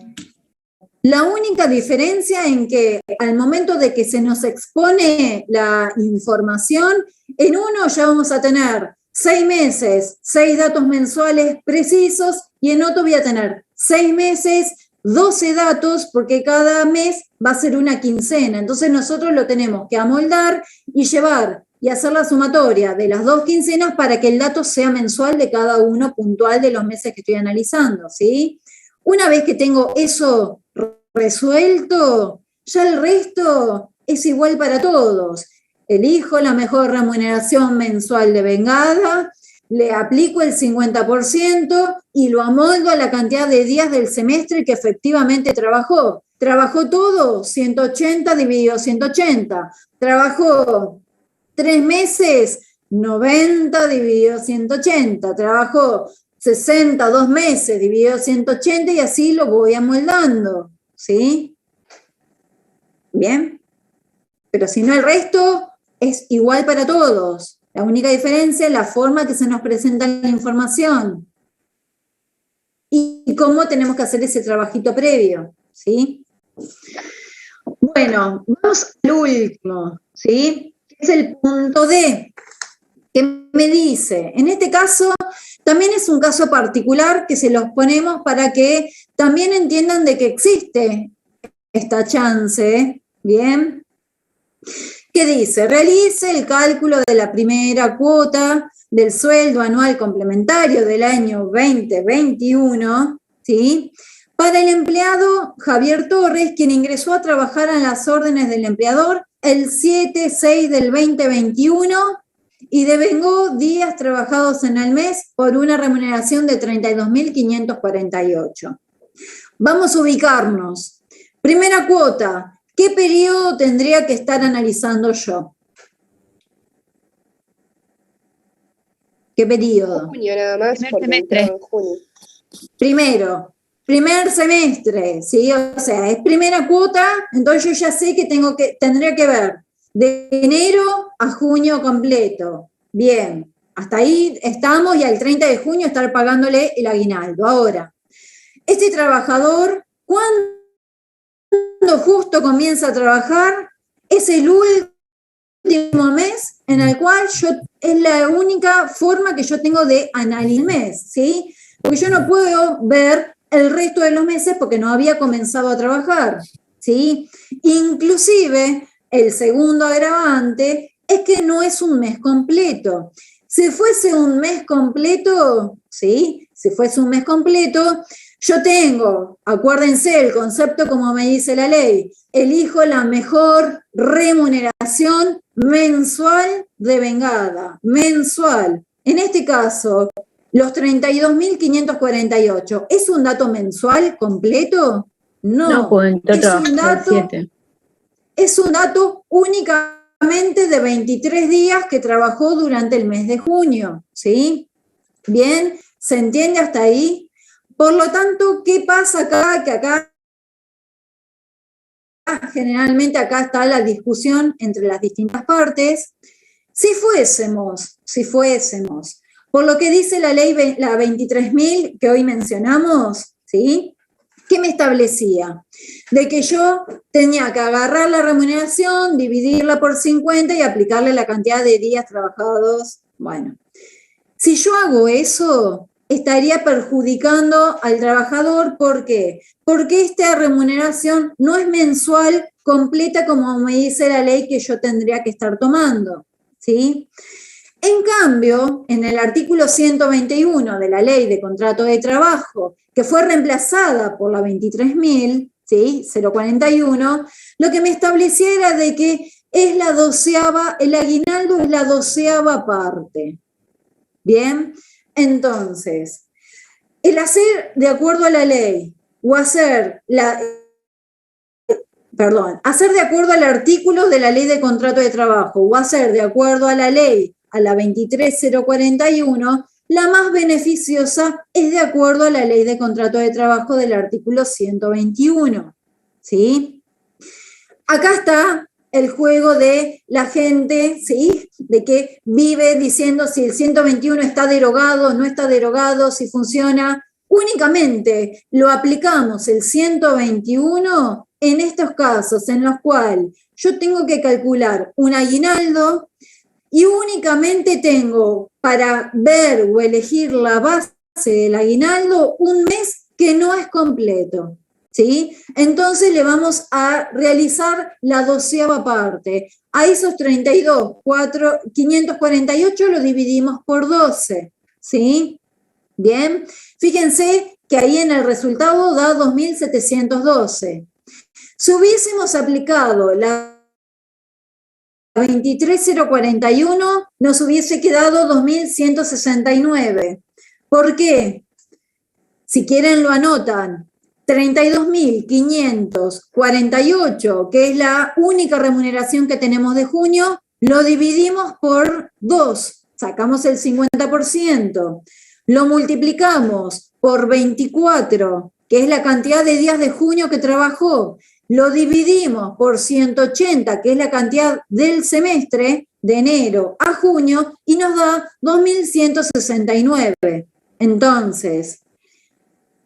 S1: La única diferencia en que al momento de que se nos expone la información, en uno ya vamos a tener 6 meses, 6 datos mensuales precisos, y en otro voy a tener 6 meses, 12 datos, porque cada mes va a ser una quincena. Entonces nosotros lo tenemos que amoldar y llevar y hacer la sumatoria de las 2 quincenas para que el dato sea mensual de cada uno puntual de los meses que estoy analizando, ¿sí? Una vez que tengo eso resuelto, ya el resto es igual para todos. Elijo la mejor remuneración mensual de vengada, le aplico el 50% y lo amoldo a la cantidad de días del semestre que efectivamente trabajó. ¿Trabajó todo? 180 dividido 180. ¿Trabajó 3 meses? 90 dividido 180. ¿Trabajó 60, 2 meses dividido 180 y así lo voy amoldando? ¿Sí? ¿Bien? Pero si no, el resto es igual para todos. La única diferencia es la forma que se nos presenta la información y cómo tenemos que hacer ese trabajito previo, ¿sí? Bueno, vamos al último, ¿sí? Es el punto D, que me dice, en este caso, también es un caso particular que se los ponemos para que también entiendan de que existe esta chance, ¿bien? ¿Qué dice? Realice el cálculo de la primera cuota del sueldo anual complementario del año 2021, ¿sí? Para el empleado Javier Torres, quien ingresó a trabajar a las órdenes del empleador el 7/6 del 2021 y devengó días trabajados en el mes por una remuneración de 32.548. Vamos a ubicarnos. Primera cuota. ¿Qué periodo tendría que estar analizando yo? ¿Qué periodo?
S5: Junio nada más, porque entró en junio.
S1: Primer semestre, ¿sí? O sea, es primera cuota, entonces yo ya sé que tendría que ver de enero a junio completo. Bien, hasta ahí estamos y al 30 de junio estar pagándole el aguinaldo. Ahora, este trabajador, ¿cuándo justo comienza a trabajar? Es el último mes en el cual es la única forma que yo tengo de analizar el mes, ¿sí? Porque yo no puedo ver el resto de los meses porque no había comenzado a trabajar, ¿sí? Inclusive, el segundo agravante es que no es un mes completo. Si fuese un mes completo, ¿sí? Si fuese un mes completo, yo tengo, acuérdense, el concepto como me dice la ley, elijo la mejor remuneración mensual de vengada, mensual. En este caso, los 32.548, ¿es un dato mensual completo? No,
S8: pues
S1: es un dato únicamente de 23 días que trabajó durante el mes de junio, ¿sí? Bien, ¿se entiende hasta ahí? Por lo tanto, ¿qué pasa acá? Que acá, generalmente acá está la discusión entre las distintas partes. Si fuésemos, por lo que dice la ley, la 23.000 que hoy mencionamos, ¿sí? ¿Qué me establecía? De que yo tenía que agarrar la remuneración, dividirla por 50 y aplicarle la cantidad de días trabajados. Bueno, si yo hago eso, estaría perjudicando al trabajador. ¿Por qué? Porque esta remuneración no es mensual completa como me dice la ley que yo tendría que estar tomando, ¿sí? En cambio, en el artículo 121 de la Ley de Contrato de Trabajo, que fue reemplazada por la 23.000, ¿sí? 0,41, lo que me establecía era de que es la 12ª, el aguinaldo es la 12ª parte. Bien, entonces, el hacer de acuerdo a la ley o hacer hacer de acuerdo al artículo de la ley de contrato de trabajo o hacer de acuerdo a la ley, a la 23.041, la más beneficiosa es de acuerdo a la ley de contrato de trabajo del artículo 121, ¿sí? Acá está el juego de la gente, ¿sí? De que vive diciendo si el 121 está derogado, no está derogado, si funciona. Únicamente lo aplicamos el 121 en estos casos en los cuales yo tengo que calcular un aguinaldo y únicamente tengo para ver o elegir la base del aguinaldo un mes que no es completo, ¿sí? Entonces le vamos a realizar la 12ª parte. A esos 548 lo dividimos por 12, ¿sí? Bien, fíjense que ahí en el resultado da 2.712. Si hubiésemos aplicado la 23.041, nos hubiese quedado 2.169. ¿Por qué? Si quieren lo anotan. 32.548, que es la única remuneración que tenemos de junio, lo dividimos por 2, sacamos el 50%. Lo multiplicamos por 24, que es la cantidad de días de junio que trabajó. Lo dividimos por 180, que es la cantidad del semestre, de enero a junio, y nos da 2.169. Entonces,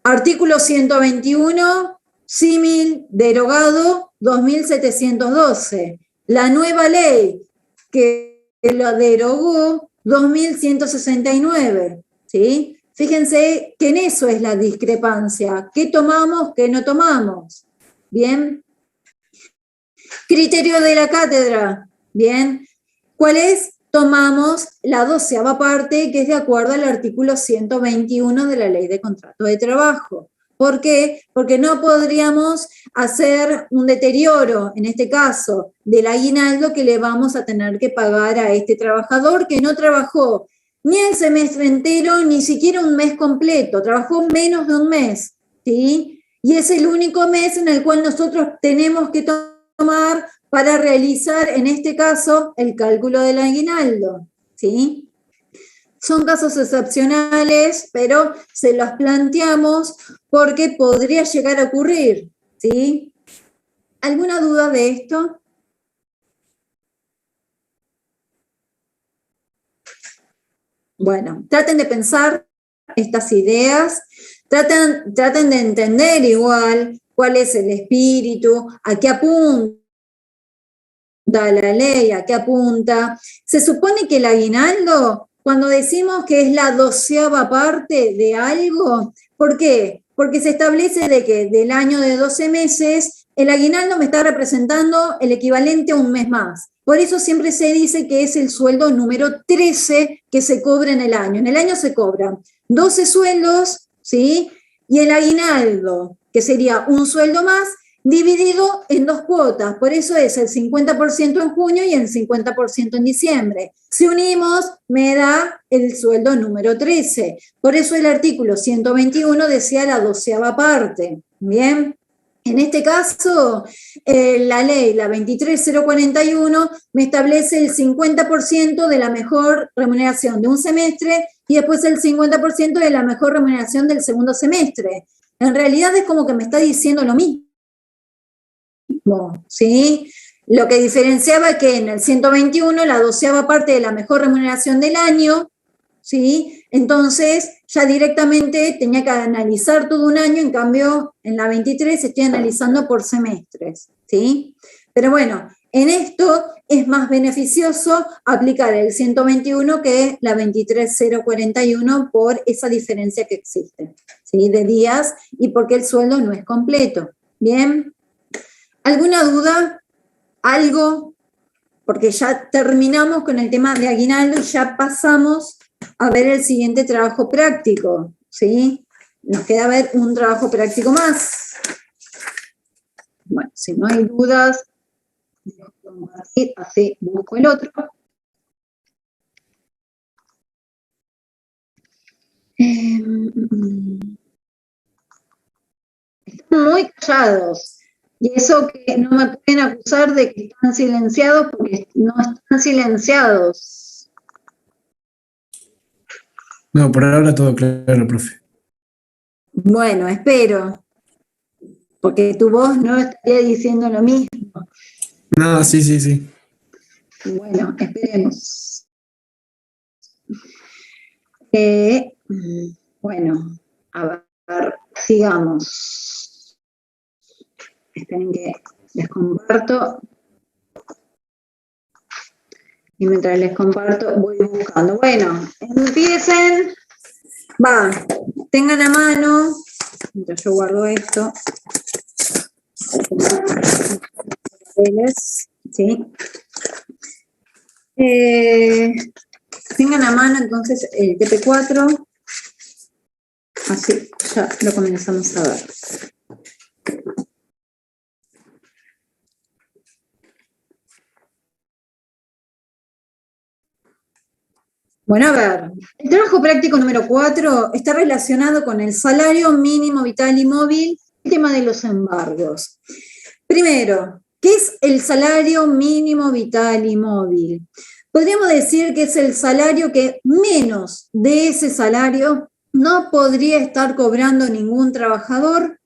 S1: artículo 121, símil, derogado, 2.712. La nueva ley que lo derogó, 2.169. ¿Sí? Fíjense que en eso es la discrepancia. ¿Qué tomamos, qué no tomamos? Bien. Criterio de la cátedra. Bien. ¿Cuál es? Tomamos la 12ª parte, que es de acuerdo al artículo 121 de la Ley de Contrato de Trabajo. ¿Por qué? Porque no podríamos hacer un deterioro, en este caso, del aguinaldo que le vamos a tener que pagar a este trabajador que no trabajó ni el semestre entero, ni siquiera un mes completo, trabajó menos de un mes, ¿sí? Y es el único mes en el cual nosotros tenemos que tomar para realizar, en este caso, el cálculo del aguinaldo, ¿sí? Son casos excepcionales, pero se los planteamos porque podría llegar a ocurrir, ¿sí? ¿Alguna duda de esto? Bueno, traten de pensar estas ideas, traten de entender igual cuál es el espíritu, a qué apunta la ley, a qué apunta. Se supone que el aguinaldo, cuando decimos que es la 12ª parte de algo, ¿por qué? Porque se establece de que del año de 12 meses, el aguinaldo me está representando el equivalente a un mes más. Por eso siempre se dice que es el sueldo número 13 que se cobra en el año. En el año se cobran 12 sueldos, ¿sí? Y el aguinaldo, que sería un sueldo más, dividido en 2 cuotas. Por eso es el 50% en junio y el 50% en diciembre. Si unimos, me da el sueldo número 13. Por eso el artículo 121 decía la 12ª parte. Bien. En este caso, la ley, la 23.041, me establece el 50% de la mejor remuneración de un semestre y después el 50% de la mejor remuneración del segundo semestre. En realidad es como que me está diciendo lo mismo, ¿sí? Lo que diferenciaba que en el 121, la 12ª parte de la mejor remuneración del año, ¿sí? Entonces, ya directamente tenía que analizar todo un año, en cambio, en la 23 estoy analizando por semestres, ¿sí? Pero bueno, en esto es más beneficioso aplicar el 121 que la 23.041 por esa diferencia que existe, ¿sí? De días y porque el sueldo no es completo. ¿Bien? ¿Alguna duda? ¿Algo? Porque ya terminamos con el tema de aguinaldo y ya pasamos a ver el siguiente trabajo práctico, ¿sí? Nos queda ver un trabajo práctico más. Bueno, si no hay dudas, dejo de compartir, así busco el otro. Están muy callados. Y eso que no me pueden acusar de que están silenciados, porque no están silenciados.
S10: No, por ahora todo claro, profe.
S1: Bueno, espero, porque tu voz no estaría diciendo lo mismo.
S10: No, sí, sí, sí.
S1: Bueno, esperemos. Bueno, a ver, sigamos. Esperen que les comparto. Y mientras les comparto, voy buscando. Bueno, empiecen. Va, tengan a mano, mientras yo guardo esto. ¿Sí? Tengan a mano entonces el TP4. Así ya lo comenzamos a ver. Bueno, a ver, el trabajo práctico número 4 está relacionado con el salario mínimo vital y móvil, el tema de los embargos. Primero, ¿qué es el salario mínimo vital y móvil? Podríamos decir que es el salario que menos de ese salario no podría estar cobrando ningún trabajador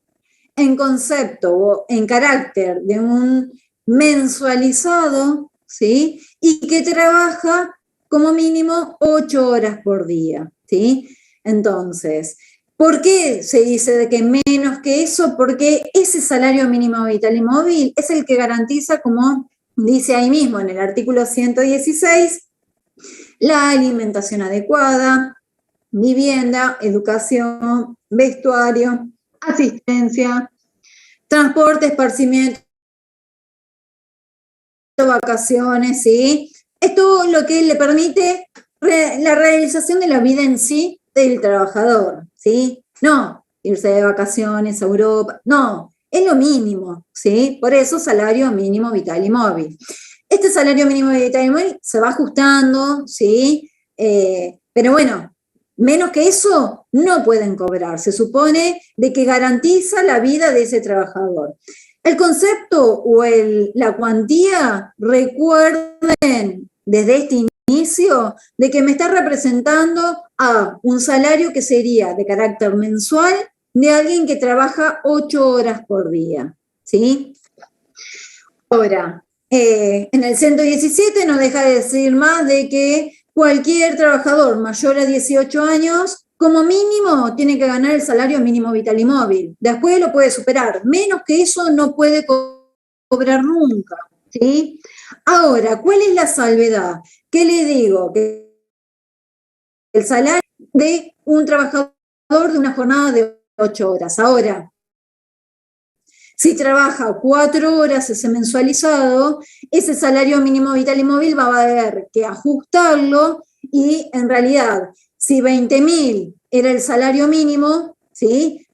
S1: en concepto o en carácter de un mensualizado, ¿sí? Y que trabaja como mínimo 8 horas por día, ¿sí? Entonces, ¿por qué se dice de que menos que eso? Porque ese salario mínimo vital y móvil es el que garantiza, como dice ahí mismo en el artículo 116, la alimentación adecuada, vivienda, educación, vestuario, asistencia, transporte, esparcimiento, vacaciones, ¿sí? Es todo lo que le permite la realización de la vida en sí del trabajador, ¿sí? No irse de vacaciones a Europa, no, es lo mínimo, ¿sí? Por eso salario mínimo vital y móvil. Este salario mínimo vital y móvil se va ajustando, ¿sí? Pero bueno, menos que eso no pueden cobrar. Se supone de que garantiza la vida de ese trabajador. El concepto o la cuantía, recuerden desde este inicio de que me está representando a un salario que sería de carácter mensual de alguien que trabaja 8 horas por día, ¿sí? Ahora, en el 117 no deja de decir más de que cualquier trabajador mayor a 18 años, como mínimo, tiene que ganar el salario mínimo vital y móvil. Después lo puede superar. Menos que eso no puede cobrar nunca, ¿sí? Ahora, ¿cuál es la salvedad? ¿Qué le digo? Que el salario de un trabajador de una jornada de 8 horas. Ahora, si trabaja 4 horas ese mensualizado, ese salario mínimo vital y móvil va a haber que ajustarlo y en realidad, si 20.000 era el salario mínimo, ¿sí?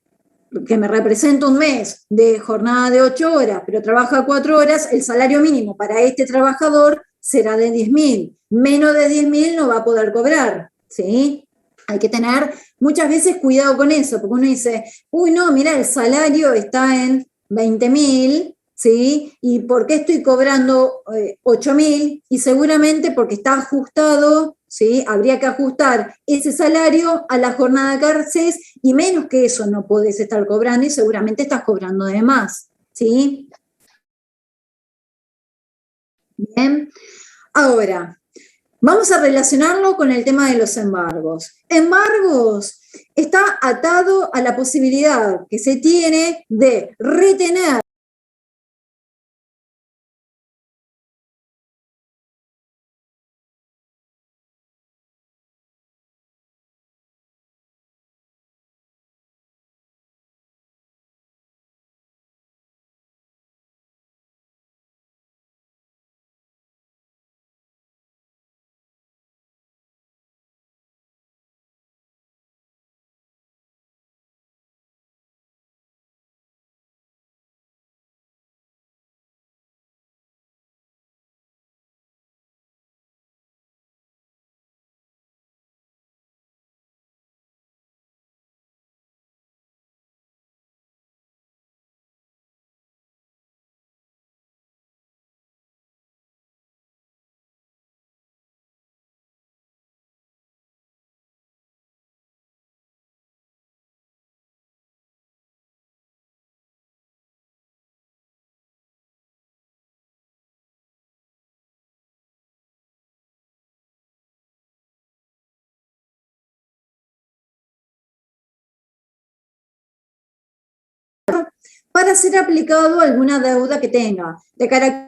S1: Que me representa un mes de jornada de 8 horas, pero trabaja 4 horas, el salario mínimo para este trabajador será de 10.000. Menos de 10.000 no va a poder cobrar, ¿sí? Hay que tener muchas veces cuidado con eso, porque uno dice, uy, no, mira, el salario está en 20.000, ¿sí? ¿Y por qué estoy cobrando 8.000? Y seguramente porque está ajustado, ¿sí? Habría que ajustar ese salario a la jornada que haces y menos que eso no podés estar cobrando y seguramente estás cobrando de más, ¿sí? Bien. Ahora, vamos a relacionarlo con el tema de los embargos. Embargos está atado a la posibilidad que se tiene de retener para ser aplicado a alguna deuda que tenga, de carácter